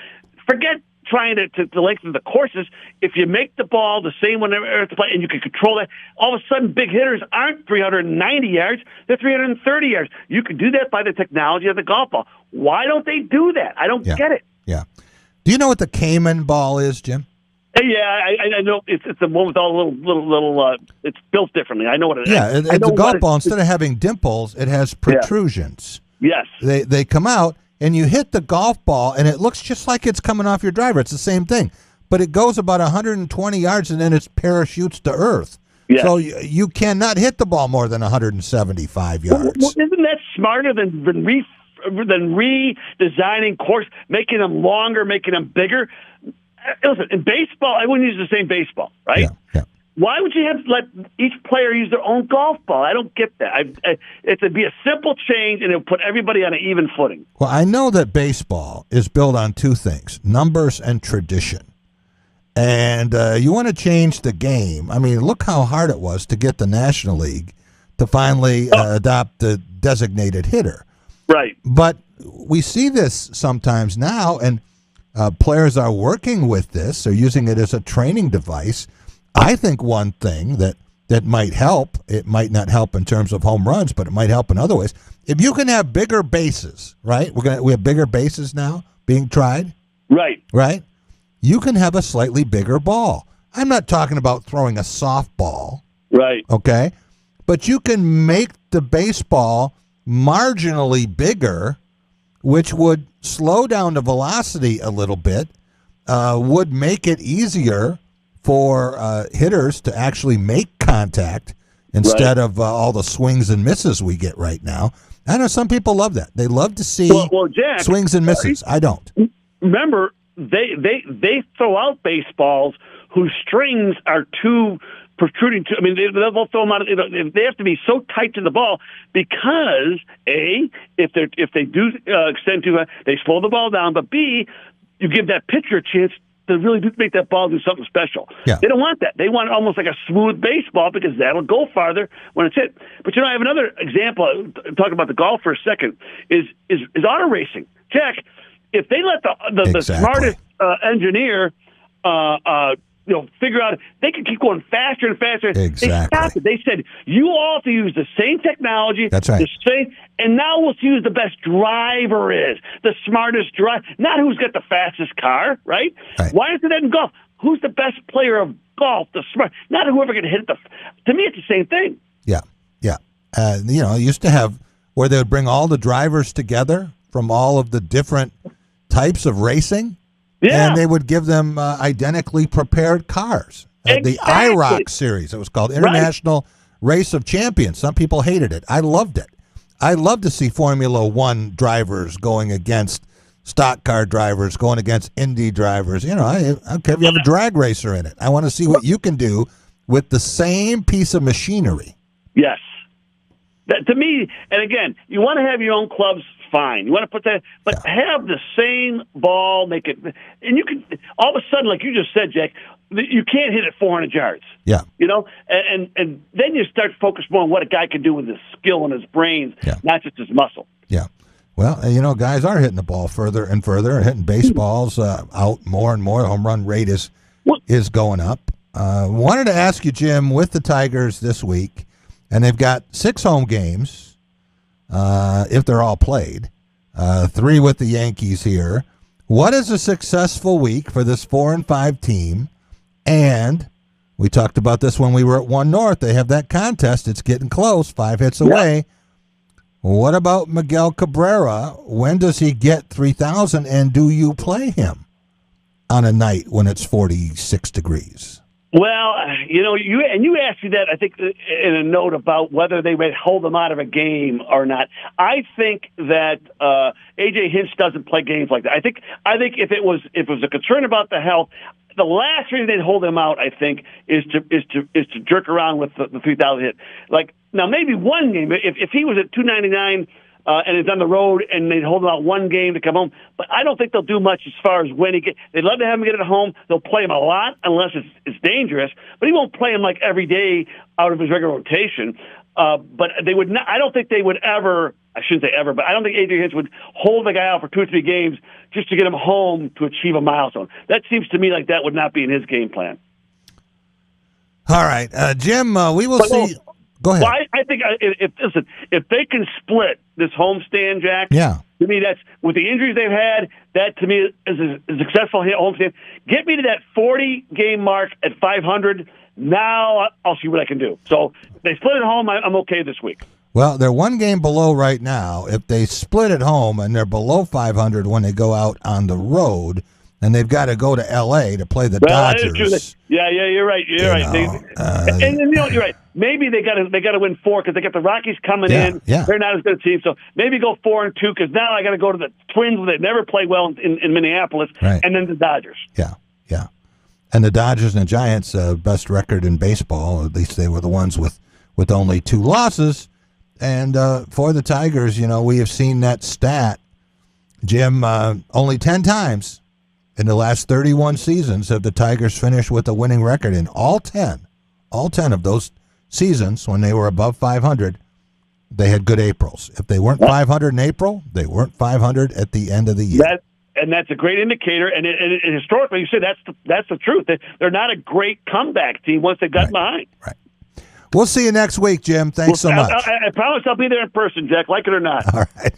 Forget trying to lengthen the courses. If you make the ball the same whenever it's play and you can control that, all of a sudden big hitters aren't 390 yards, they're 330 yards. You can do that by the technology of the golf ball. Why don't they do that? I don't get it. Yeah. Do you know what the Cayman ball is, Jim? Yeah, I know. It's the one with all the little it's built differently. I know what it is. Yeah, the golf ball, instead of having dimples, it has protrusions. Yes. They come out, and you hit the golf ball, and it looks just like it's coming off your driver. It's the same thing. But it goes about 120 yards, and then it parachutes to earth. Yes. So you cannot hit the ball more than 175 yards. Well, isn't that smarter than redesigning course, making them longer, making them bigger? Listen, in baseball, I wouldn't use the same baseball, right? Yeah. Why would you have to let each player use their own golf ball? I don't get that. It'd be a simple change, and it would put everybody on an even footing. Well, I know that baseball is built on 2 things, numbers and tradition. And you want to change the game. I mean, look how hard it was to get the National League to finally adopt the designated hitter. Right. But we see this sometimes now, and players are working with this. They're using it as a training device. I think one thing that might help, it might not help in terms of home runs, but it might help in other ways. If you can have bigger bases, right? We have bigger bases now being tried. Right. Right? You can have a slightly bigger ball. I'm not talking about throwing a softball. Right. Okay? But you can make the baseball marginally bigger, which would slow down the velocity a little bit, would make it easier for hitters to actually make contact instead of all the swings and misses we get right now. I know some people love that. They love to see Jack, swings and misses. I don't. Remember, they throw out baseballs whose strings are too protruding. They'll throw them out. They have to be so tight to the ball because if they do extend too high, they slow the ball down. But B, you give that pitcher a chance to really make that ball do something special. Yeah. They don't want that. They want almost like a smooth baseball because that'll go farther when it's hit. But I have another example. Talking about the golf for a second is auto racing. Jack, if they let the smartest engineer figure out, they can keep going faster and faster. Exactly. They stopped it. They said, you all have to use the same technology. That's right. And now we'll see who the best driver is, the smartest driver, not who's got the fastest car, right? Why isn't that in golf? Who's the best player of golf, the smart, not whoever can hit to me, it's the same thing. Yeah. It used to have where they would bring all the drivers together from all of the different types of racing. Yeah. And they would give them identically prepared cars. The IROC series, it was called International Race of Champions. Some people hated it. I loved it. I love to see Formula One drivers going against stock car drivers, going against Indy drivers. I don't care if you have a drag racer in it. I want to see what you can do with the same piece of machinery. Yes. To me, and again, you want to have your own clubs fine. You want to put that, but have the same ball, make it, and you can all of a sudden, like you just said, Jack, you can't hit it 400 yards. Yeah. You know, and then you start to focus more on what a guy can do with his skill and his brains, not just his muscle. Yeah. Well, you know, guys are hitting the ball further and further, hitting baseballs out more and more. The home run rate is going up. Wanted to ask you, Jim, with the Tigers this week, and they've got 6 home games, if they're all played, 3 with the Yankees here. What is a successful week for this 4-5 team? And we talked about this when we were at One North. They have that contest. It's getting close, 5 hits away. What about Miguel Cabrera? When does he get 3,000, and do you play him on a night when it's 46 degrees? Well, you know, you asked me that, I think, in a note about whether they would hold them out of a game or not. I think that A.J. Hinch doesn't play games like that. I think if it was a concern about the health, the last reason they'd hold him out, I think, is to jerk around with the 3,000 hit. Like now, maybe one game if he was at 299. And it's on the road, and they'd hold him out one game to come home. But I don't think they'll do much as far as when he get. They'd love to have him get it home. They'll play him a lot unless it's dangerous. But he won't play him like every day out of his regular rotation. But they would not. I don't think they would ever. I shouldn't say ever, but I don't think Adrian Hinch would hold the guy out for 2 or 3 games just to get him home to achieve a milestone. That seems to me like that would not be in his game plan. All right, Jim. We will see. Go ahead. Well, I think if they can split this homestand, Jack, to me that's with the injuries they've had. That to me is a successful homestand. Get me to that 40-game mark at 500. Now I'll see what I can do. So if they split at home, I'm okay this week. Well, they're 1 game below right now. If they split at home and they're below 500 when they go out on the road, and they've got to go to L.A. to play the Dodgers. Yeah, you're right. You're right. And you know, you're right. Maybe they got to win 4 because they got the Rockies coming in. Yeah. They're not as good a team, so maybe go 4-2 because now I got to go to the Twins where they never play well in Minneapolis, and then the Dodgers. Yeah. And the Dodgers and the Giants, best record in baseball. At least they were the ones with only 2 losses. And for the Tigers, you know, we have seen that stat, Jim, only 10 times. In the last 31 seasons have the Tigers finished with a winning record. In all 10 of those seasons when they were above 500, they had good Aprils. If they weren't 500 in April, they weren't 500 at the end of the year. That's a great indicator. And historically, you said that's the truth. They're not a great comeback team once they got behind. Right. We'll see you next week, Jim. Thanks so much. I promise I'll be there in person, Jack, like it or not. All right.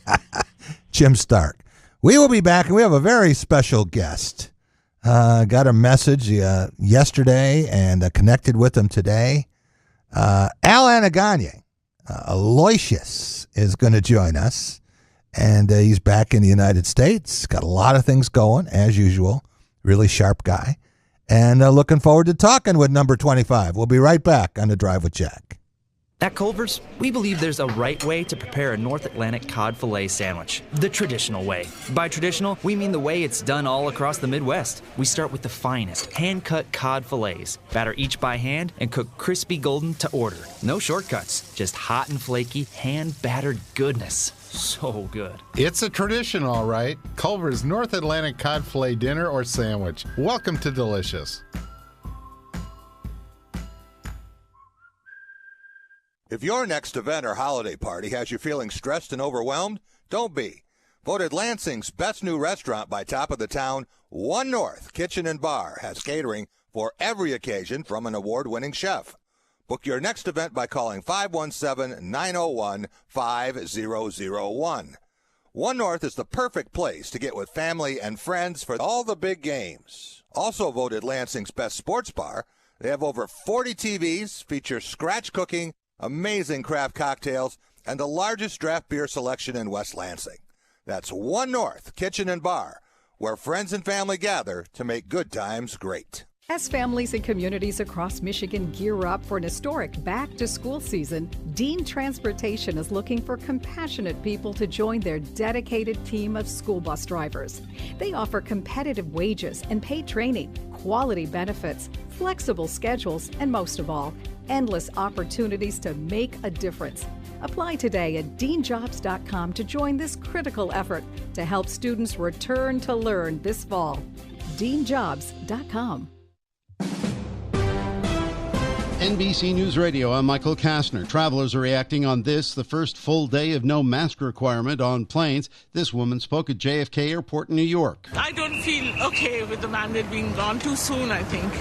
Jim Stark. We will be back, and we have a very special guest. Got a message yesterday and connected with him today. Al Anaganye, Aloysius, is going to join us, and he's back in the United States. Got a lot of things going, as usual. Really sharp guy. And looking forward to talking with number 25. We'll be right back on The Drive with Jack. At Culver's, we believe there's a right way to prepare a North Atlantic cod fillet sandwich, the traditional way. By traditional, we mean the way it's done all across the Midwest. We start with the finest, hand-cut cod fillets, batter each by hand, and cook crispy golden to order. No shortcuts, just hot and flaky, hand-battered goodness. So good. It's a tradition, all right. Culver's North Atlantic cod fillet dinner or sandwich. Welcome to Delicious. If your next event or holiday party has you feeling stressed and overwhelmed, don't be. Voted Lansing's best new restaurant by Top of the Town, One North Kitchen and Bar has catering for every occasion from an award-winning chef. Book your next event by calling 517-901-5001. One North is the perfect place to get with family and friends for all the big games. Also voted Lansing's best sports bar, they have over 40 TVs, feature scratch cooking, amazing craft cocktails, and the largest draft beer selection in West Lansing. That's One North Kitchen and Bar, where friends and family gather to make good times great. As families and communities across Michigan gear up for an historic back-to-school season, Dean Transportation is looking for compassionate people to join their dedicated team of school bus drivers. They offer competitive wages and paid training, quality benefits, flexible schedules, and most of all, endless opportunities to make a difference. Apply today at deanjobs.com to join this critical effort to help students return to learn this fall. deanjobs.com. NBC News Radio, I'm Michael Kastner. Travelers are reacting on this, the first full day of no mask requirement on planes. This woman spoke at JFK Airport in New York. I don't feel okay with the mandate being gone too soon, I think.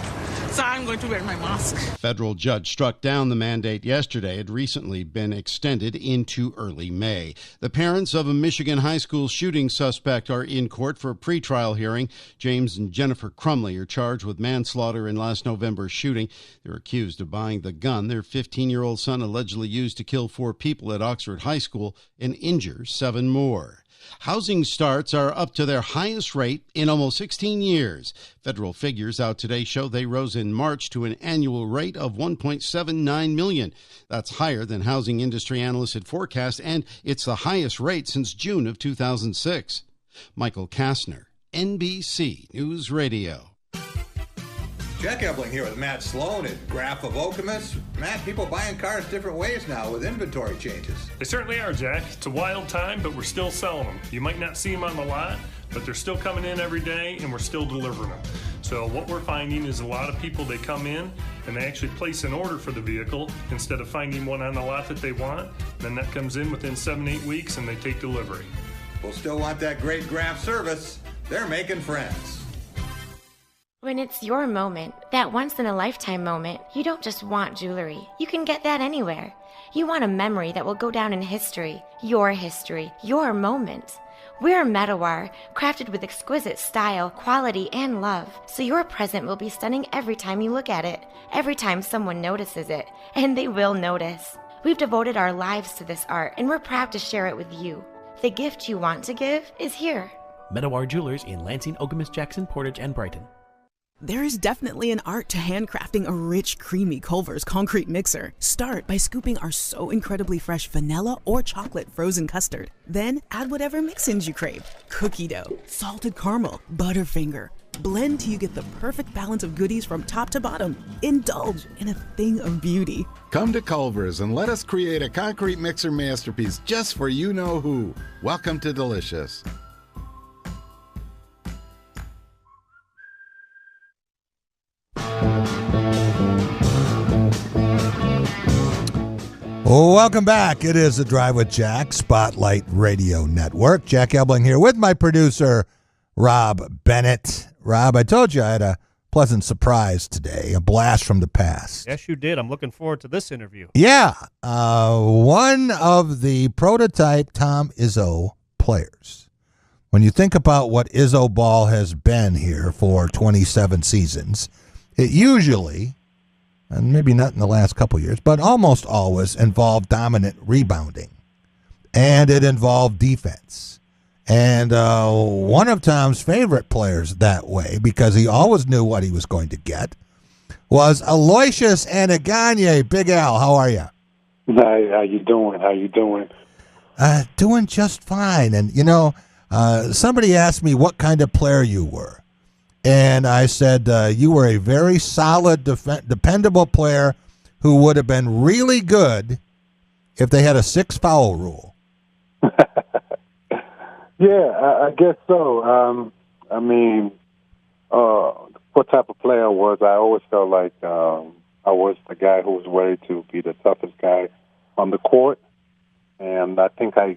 So I'm going to wear my mask. Federal judge struck down the mandate yesterday. It had recently been extended into early May. The parents of a Michigan high school shooting suspect are in court for a pretrial hearing. James and Jennifer Crumley are charged with manslaughter in last November's shooting. They're accused of buying the gun their 15-year-old son allegedly used to kill 4 people at Oxford High School and injure 7 more. Housing starts are up to their highest rate in almost 16 years. Federal figures out today show they rose in March to an annual rate of 1.79 million. That's higher than housing industry analysts had forecast, and it's the highest rate since June of 2006. Michael Kastner, NBC News Radio. Jack Ebling here with Matt Sloan at Graph of Okemos. Matt, people buying cars different ways now with inventory changes. They certainly are, Jack. It's a wild time, but we're still selling them. You might not see them on the lot, but they're still coming in every day, and we're still delivering them. So what we're finding is a lot of people, they come in, and they actually place an order for the vehicle instead of finding one on the lot that they want. Then that comes in within 7-8 weeks, and they take delivery. We'll still want that great Graph service. They're making friends. When it's your moment, that once-in-a-lifetime moment, you don't just want jewelry. You can get that anywhere. You want a memory that will go down in history, your moment. We're Medawar, crafted with exquisite style, quality, and love, so your present will be stunning every time you look at it, every time someone notices it, and they will notice. We've devoted our lives to this art, and we're proud to share it with you. The gift you want to give is here. Medawar Jewelers in Lansing, Okemos, Jackson, Portage, and Brighton. There is definitely an art to handcrafting a rich, creamy Culver's concrete mixer. Start by scooping our so incredibly fresh vanilla or chocolate frozen custard. Then add whatever mix-ins you crave. Cookie dough, salted caramel, Butterfinger. Blend till you get the perfect balance of goodies from top to bottom. Indulge in a thing of beauty. Come to Culver's and let us create a concrete mixer masterpiece just for you-know-who. Welcome to Delicious. Welcome back. It is The Drive with Jack, Spotlight Radio Network. Jack Ebling here with my producer, Rob Bennett. Rob, I told you I had a pleasant surprise today, a blast from the past. Yes, you did. I'm looking forward to this interview. Yeah. One of the prototype Tom Izzo players. When you think about what Izzo ball has been here for 27 seasons, it usually, and maybe not in the last couple years, but almost always involved dominant rebounding. And it involved defense. And one of Tom's favorite players that way, because he always knew what he was going to get, was Aloysius Anaganye. Big Al, how are you? Hi, how you doing? How you doing? Doing just fine. And, you know, somebody asked me what kind of player you were. And I said, you were a very solid, dependable player who would have been really good if they had a 6-foul rule. Yeah, I guess so. I mean, what type of player I was, I always felt like I was the guy who was ready to be the toughest guy on the court. And I think I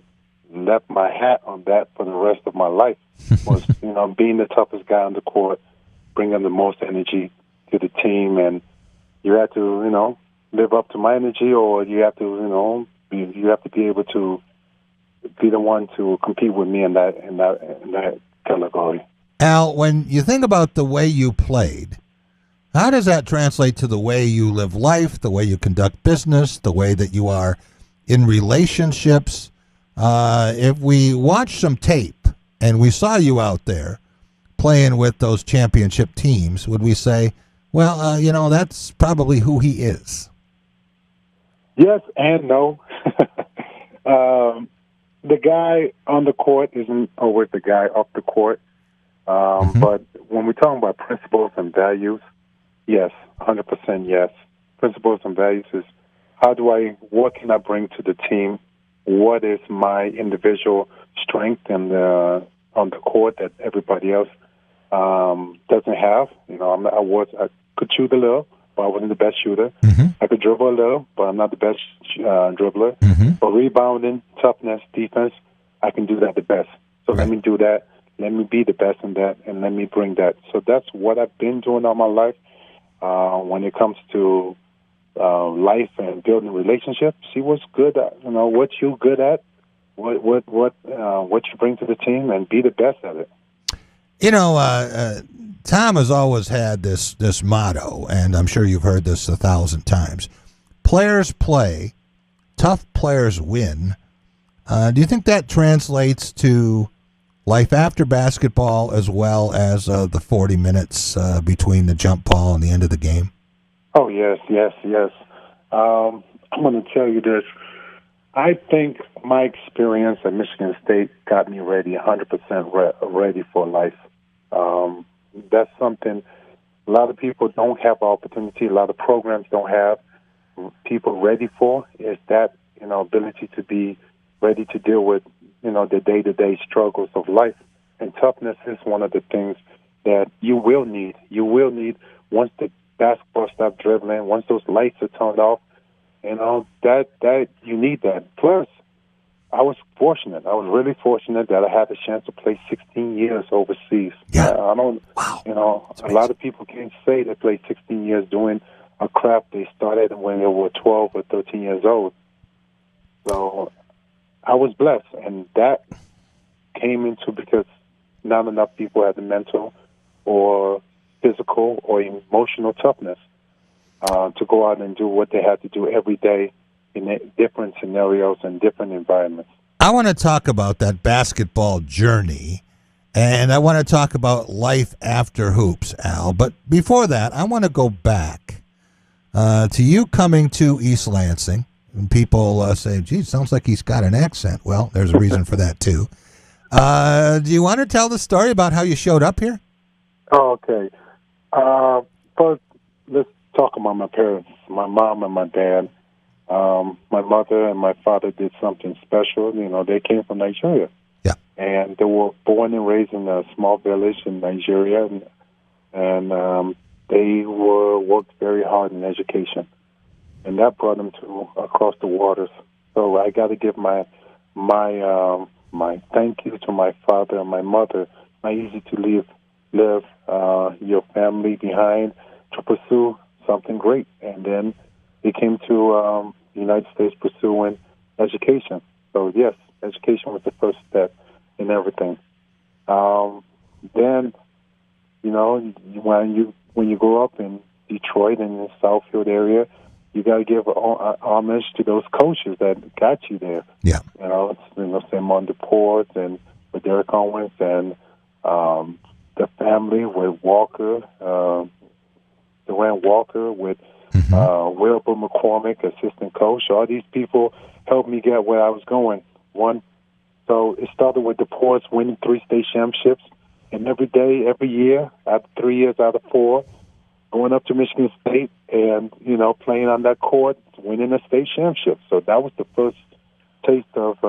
left my hat on that for the rest of my life. Was, you know, being the toughest guy on the court, bringing the most energy to the team, and you have to, you know, live up to my energy, or you have to, you know, you have to be able to be the one to compete with me in that category. Al, when you think about the way you played, how does that translate to the way you live life, the way you conduct business, the way that you are in relationships? If we watch some tape and we saw you out there playing with those championship teams, would we say, well, you know, that's probably who he is? Yes and no. The guy on the court isn't always the guy off the court. But when we're talking about principles and values, yes, 100% yes. Principles and values is what can I bring to the team? What is my individual strength and on the court that everybody else doesn't have? You know, I could shoot a little, but I wasn't the best shooter. Mm-hmm. I could dribble a little, but I'm not the best dribbler. Mm-hmm. But rebounding, toughness, defense, I can do that the best. So let me do that. Let me be the best in that, and let me bring that. So that's what I've been doing all my life. When it comes to life and building relationships, see what's good at, you know, what you're good at, what you bring to the team, and be the best at it. You know, Tom has always had this motto, and I'm sure you've heard this 1,000 times. Players play, tough players win. Do you think that translates to life after basketball as well as the 40 minutes between the jump ball and the end of the game? Oh, yes. I'm going to tell you this. I think my experience at Michigan State got me ready, 100% ready for life. That's something a lot of people don't have opportunity, a lot of programs don't have people ready for, is that, you know, ability to be ready to deal with, you know, the day-to-day struggles of life. And toughness is one of the things that you will need. You will need once the basketball stops dribbling, once those lights are turned off, you know, that you need that. Plus, I was fortunate. I was really fortunate that I had the chance to play 16 years overseas. Yeah. I don't, you know, a lot of people can't say they played 16 years doing a craft they started when they were 12 or 13 years old. So I was blessed, and that came into because not enough people had the mental or physical or emotional toughness to go out and do what they had to do every day in different scenarios and different environments. I want to talk about that basketball journey, and I want to talk about life after hoops, Al. But before that, I want to go back to you coming to East Lansing. And people say, gee, sounds like he's got an accent. Well, there's a reason for that, too. Do you want to tell the story about how you showed up here? Oh, okay. First, let's talk about my parents, my mom and my dad. My mother and my father did something special. You know, they came from Nigeria. Yeah. And they were born and raised in a small village in Nigeria, and they worked very hard in education. And that brought them to across the waters. So I got to give my thank you to my father and my mother. Not easy to leave your family behind to pursue something great. And then they came to the United States pursuing education. So yes, education was the first step in everything. Then, you know, when you grow up in Detroit and the Southfield area, you got to give homage to those coaches that got you there. Yeah. You know, Sam DePort and with Derek Owens and the family with Walker, Durant Walker, with Wilbur McCormick, assistant coach. All these people helped me get where I was going. So it started with the Ports winning 3 state championships, and every day, every year, after 3 years out of 4, going up to Michigan State and, you know, playing on that court, winning a state championship. So that was the first taste of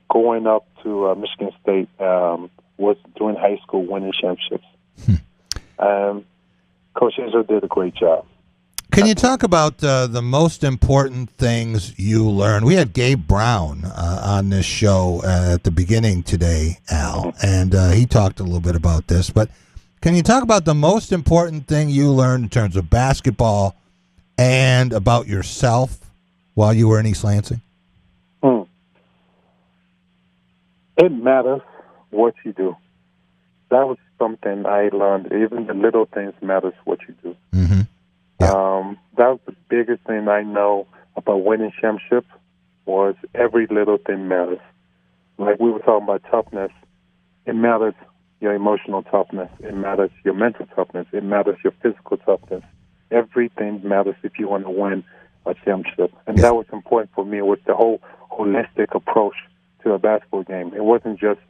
going up to Michigan State, was during high school, winning championships. Coach Izzo did a great job. Can you talk about the most important things you learned? We had Gabe Brown on this show at the beginning today, Al, and he talked a little bit about this. But can you talk about the most important thing you learned in terms of basketball and about yourself while you were in East Lansing? It matters what you do. That was something I learned. Even the little things matters what you do. Mm-hmm. Yeah. That was the biggest thing I know about winning championships was every little thing matters. Like we were talking about toughness, it matters your emotional toughness. It matters your mental toughness. It matters your physical toughness. Everything matters if you want to win a championship. And that was important for me with the whole holistic approach to a basketball game. It wasn't just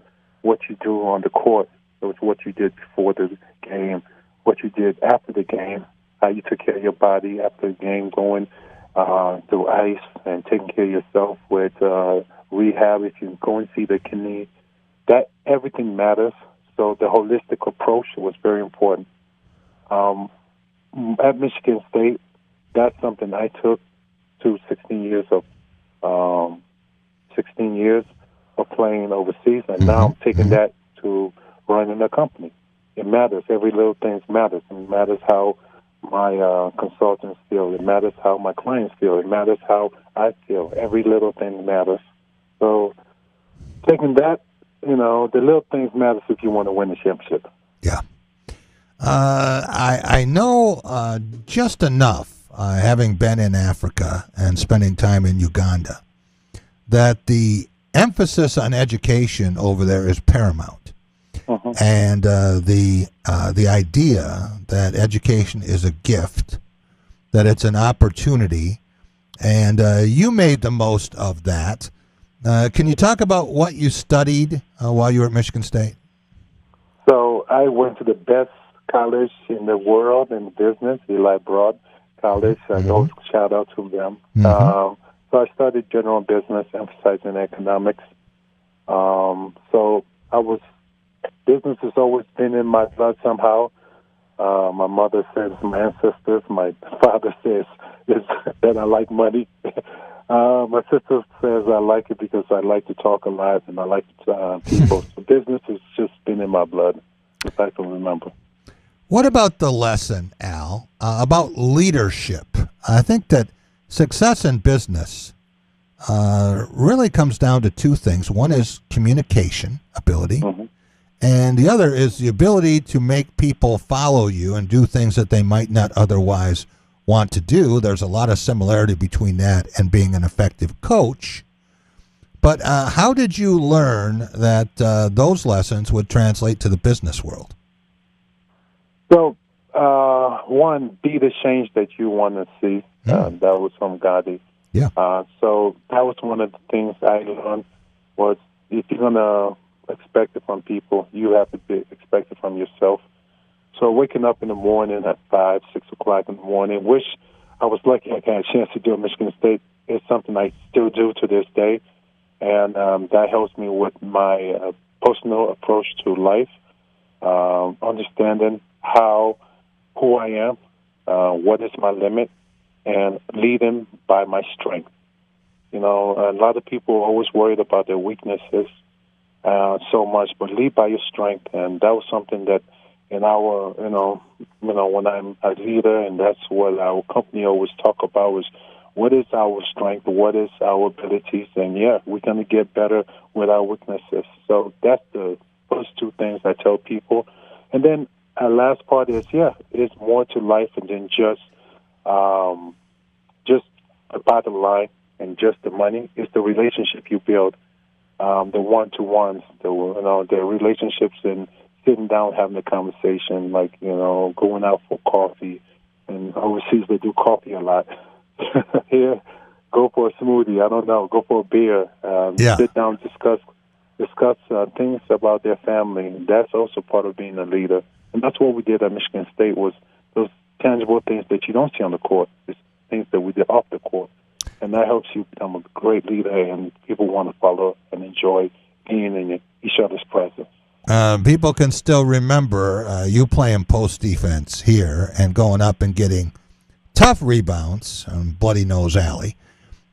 what you do on the court. It was what you did before the game, what you did after the game, how you took care of your body after the game, going through ice and taking care of yourself with rehab. If you go and see the kidney, that everything matters. So the holistic approach was very important. At Michigan State, that's something I took to 16 years of playing overseas, and now I'm taking that to running a company. It matters. Every little thing matters. It matters how my consultants feel. It matters how my clients feel. It matters how I feel. Every little thing matters. So taking that, the little things matters if you want to win the championship. Yeah. I know just enough, having been in Africa and spending time in Uganda, that the emphasis on education over there is paramount. And the idea that education is a gift, that it's an opportunity, and you made the most of that. Can you talk about what you studied while you were at Michigan State? So I went to the best college in the world in business, Eli Broad College. I go shout out to them. So I studied general business, emphasizing economics. So business has always been in my blood somehow. My mother says my ancestors. My father says that I like money. My sister says I like it because I like to talk a lot and I like people. So business has just been in my blood, if I can remember. What about the lesson, Al, about leadership? I think that success in business really comes down to two things. One is communication ability, and the other is the ability to make people follow you and do things that they might not otherwise want to do. There's a lot of similarity between that and being an effective coach. But how did you learn that those lessons would translate to the business world? So, one, be the change that you want to see. That was from Gandhi. Yeah. So that was one of the things I learned was if you're going to expect it from people, you have to expect it from yourself. So waking up in the morning at 5, 6 o'clock in the morning, which I was lucky I got a chance to do at Michigan State, is something I still do to this day. And that helps me with my personal approach to life, understanding who I am, what is my limit, and leading by my strength. A lot of people are always worried about their weaknesses so much, but lead by your strength. And that was something that in our, when I'm a leader, and that's what our company always talk about, is what is our strength, what is our abilities, and we're going to get better with our weaknesses. So that's the first two things I tell people. And then our last part is, it's more to life than just the bottom line and just the money. It's the relationship you build, the one-to-ones, the relationships, and sitting down having a conversation, like, going out for coffee. And overseas they do coffee a lot. Here, go for a smoothie. I don't know. Go for a beer. Sit down, discuss things about their family. That's also part of being a leader. And that's what we did at Michigan State, was those tangible things that you don't see on the court. It's things that we did off the court. And that helps you become a great leader, and people want to follow and enjoy being in each other's presence. People can still remember you playing post defense here and going up and getting tough rebounds on Bloody Nose Alley.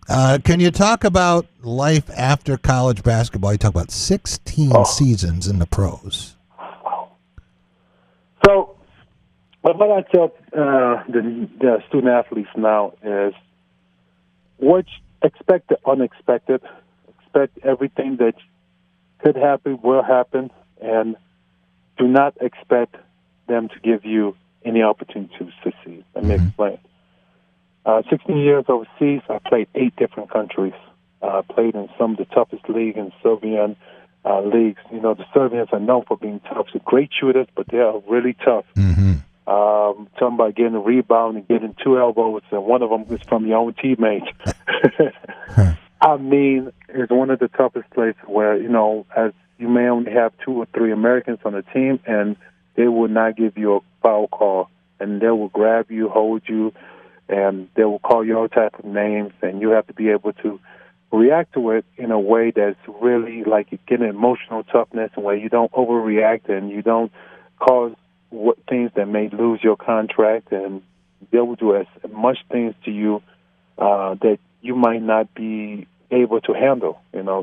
Can you talk about life after college basketball? You talk about 16 seasons in the pros. So what I tell the student athletes now is, expect the unexpected. Expect everything that could happen, will happen, and do not expect them to give you any opportunity to succeed. Let me explain. 16 years overseas, I played 8 different countries. I played in some of the toughest leagues in Serbian leagues. The Serbians are known for being tough. They're great shooters, but they are really tough. Talking about getting a rebound and getting 2 elbows, and one of them is from your own teammate. I mean, it's one of the toughest places where, as you may only have 2 or 3 Americans on the team, and they will not give you a foul call, and they will grab you, hold you, and they will call you all type of names, and you have to be able to react to it in a way that's really like you get an emotional toughness, and where you don't overreact and you don't cause things that may lose your contract, and they will do as much things to you that you might not be able to handle.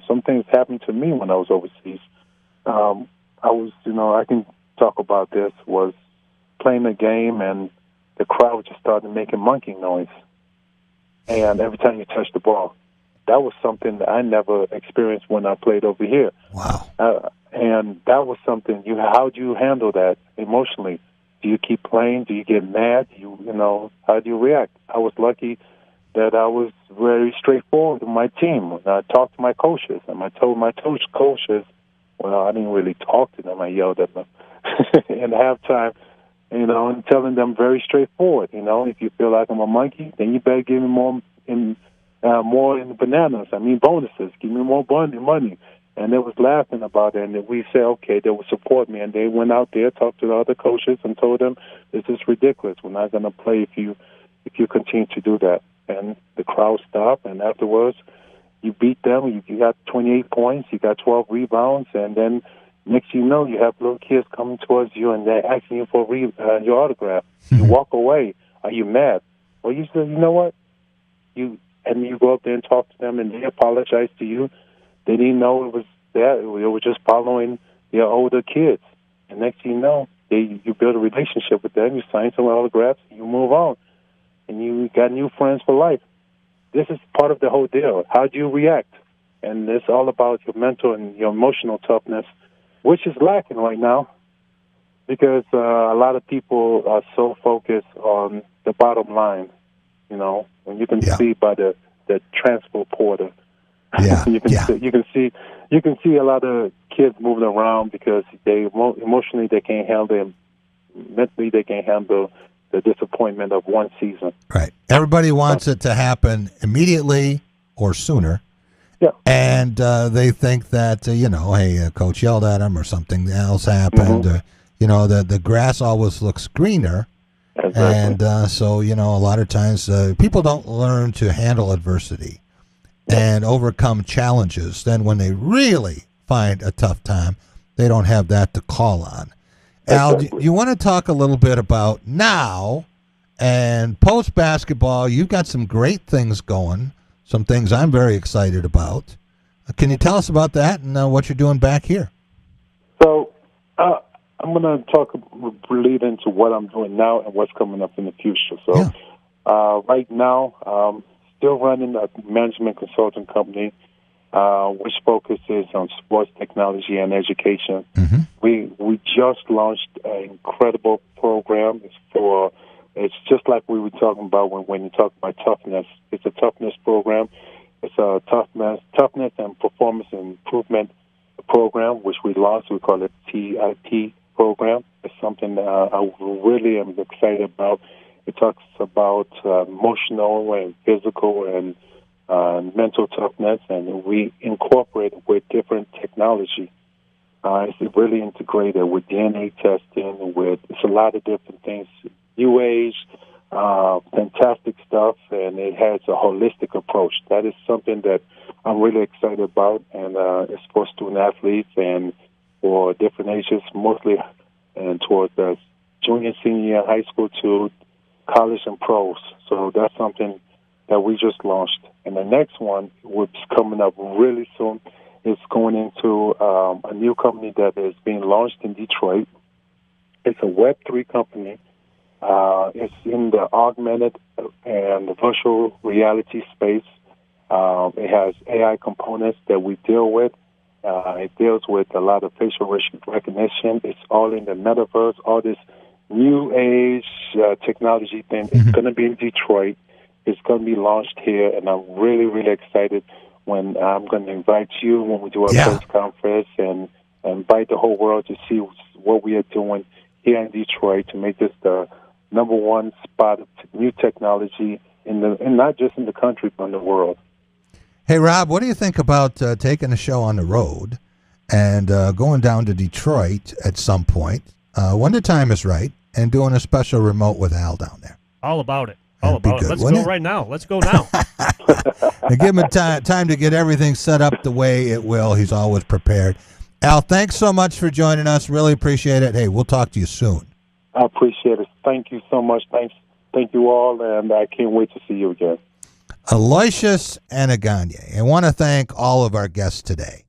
Some things happened to me when I was overseas. I can talk about this, was playing a game and the crowd just started making monkey noise. And every time you touch the ball, that was something that I never experienced when I played over here. Wow. And that was something, how do you handle that emotionally? Do you keep playing? Do you get mad? How do you react? I was lucky that I was very straightforward with my team. I talked to my coaches, and I told my coaches, well, I didn't really talk to them. I yelled at them in halftime, and telling them very straightforward, if you feel like I'm a monkey, then you better give me more in bananas. Bonuses. Give me more money. And they was laughing about it, and we said, okay, they would support me. And they went out there, talked to the other coaches, and told them, this is ridiculous. We're not going to play if you continue to do that. And the crowd stopped, and afterwards, you beat them. You got 28 points. You got 12 rebounds, and then next you know, you have little kids coming towards you, and they're asking you for your autograph. You walk away. Are you mad? Well, you say, you know what? You go up there and talk to them, and they apologize to you. They didn't know it was that. It was just following their older kids. And next thing you know, you build a relationship with them. You sign some autographs, and you move on. And you got new friends for life. This is part of the whole deal. How do you react? And it's all about your mental and your emotional toughness, which is lacking right now because a lot of people are so focused on the bottom line, and you can see by the transport porter. Yeah. you can see a lot of kids moving around because they emotionally they can't handle it, mentally they can't handle the disappointment of one season. Right. Everybody wants it to happen immediately or sooner. Yeah. And they think that, hey, coach yelled at him or something else happened. Mm-hmm. The grass always looks greener. Exactly. And so, a lot of times people don't learn to handle adversity and overcome challenges. Then when they really find a tough time, they don't have that to call on. Al, do you want to talk a little bit about now and post-basketball? You've got some great things going, some things I'm very excited about. Can you tell us about that and what you're doing back here? So I'm going to lead into what I'm doing now and what's coming up in the future. So right now, still running a management consulting company, which focuses on sports technology and education. Mm-hmm. We just launched an incredible program. It's just like we were talking about when you talk about toughness. It's a toughness program. It's a toughness and performance improvement program, which we launched. We call it TIP program. It's something that I really am excited about. It talks about emotional and physical and mental toughness, and we incorporate it with different technology. It's really integrated with DNA testing, it's a lot of different things. New age, fantastic stuff, and it has a holistic approach. That is something that I'm really excited about, and it's for student athletes and for different ages, mostly and towards junior, senior, high school to college and pros. So that's something that we just launched. And the next one, which is coming up really soon, is going into a new company that is being launched in Detroit. It's a Web3 company. It's in the augmented and the virtual reality space. It has AI components that we deal with. It deals with a lot of facial recognition. It's all in the metaverse, all this new age technology thing. Mm-hmm. It's going to be in Detroit. It's going to be launched here, and I'm really, really excited when I'm going to invite you when we do our press conference and invite the whole world to see what we are doing here in Detroit to make this the number one spot of new technology and not just in the country, but in the world. Hey, Rob, what do you think about taking a show on the road and going down to Detroit at some point when the time is right and doing a special remote with Al down there? All about it. All about it. Let's go right now. Let's go now. And give him time to get everything set up the way it will. He's always prepared. Al, thanks so much for joining us. Really appreciate it. Hey, we'll talk to you soon. I appreciate it. Thank you so much. Thank you all, and I can't wait to see you again. Aloysius Anaganye. I want to thank all of our guests today.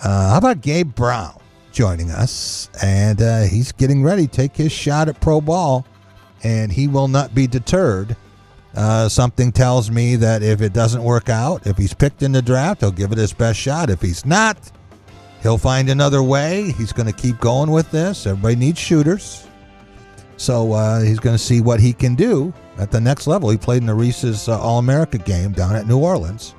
How about Gabe Brown joining us? And he's getting ready to take his shot at pro ball, and he will not be deterred. Something tells me that if it doesn't work out, if he's picked in the draft, he'll give it his best shot. If he's not, he'll find another way. He's going to keep going with this. Everybody needs shooters. So he's going to see what he can do at the next level. He played in the Reese's All-America game down at New Orleans.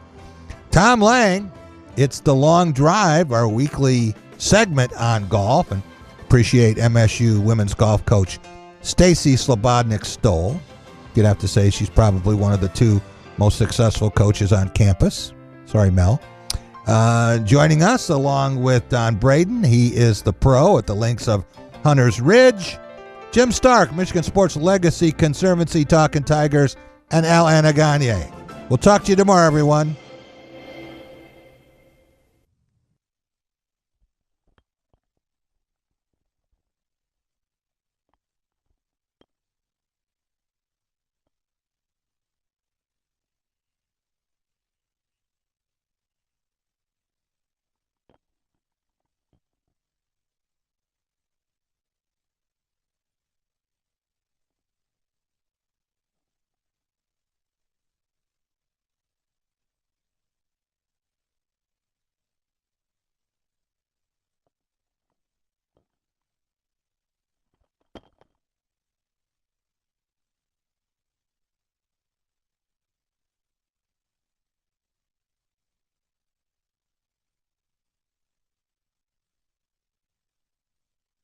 Tom Lang, it's The Long Drive, our weekly segment on golf. And appreciate MSU women's golf coach Stacy Slobodnik-Stoll. You'd have to say she's probably one of the two most successful coaches on campus. Sorry, Mel. Joining us along with Don Braden. He is the pro at the links of Hunter's Ridge. Jim Stark, Michigan Sports Legacy Conservancy, Talking Tigers, and Al Anaganye. We'll talk to you tomorrow, everyone.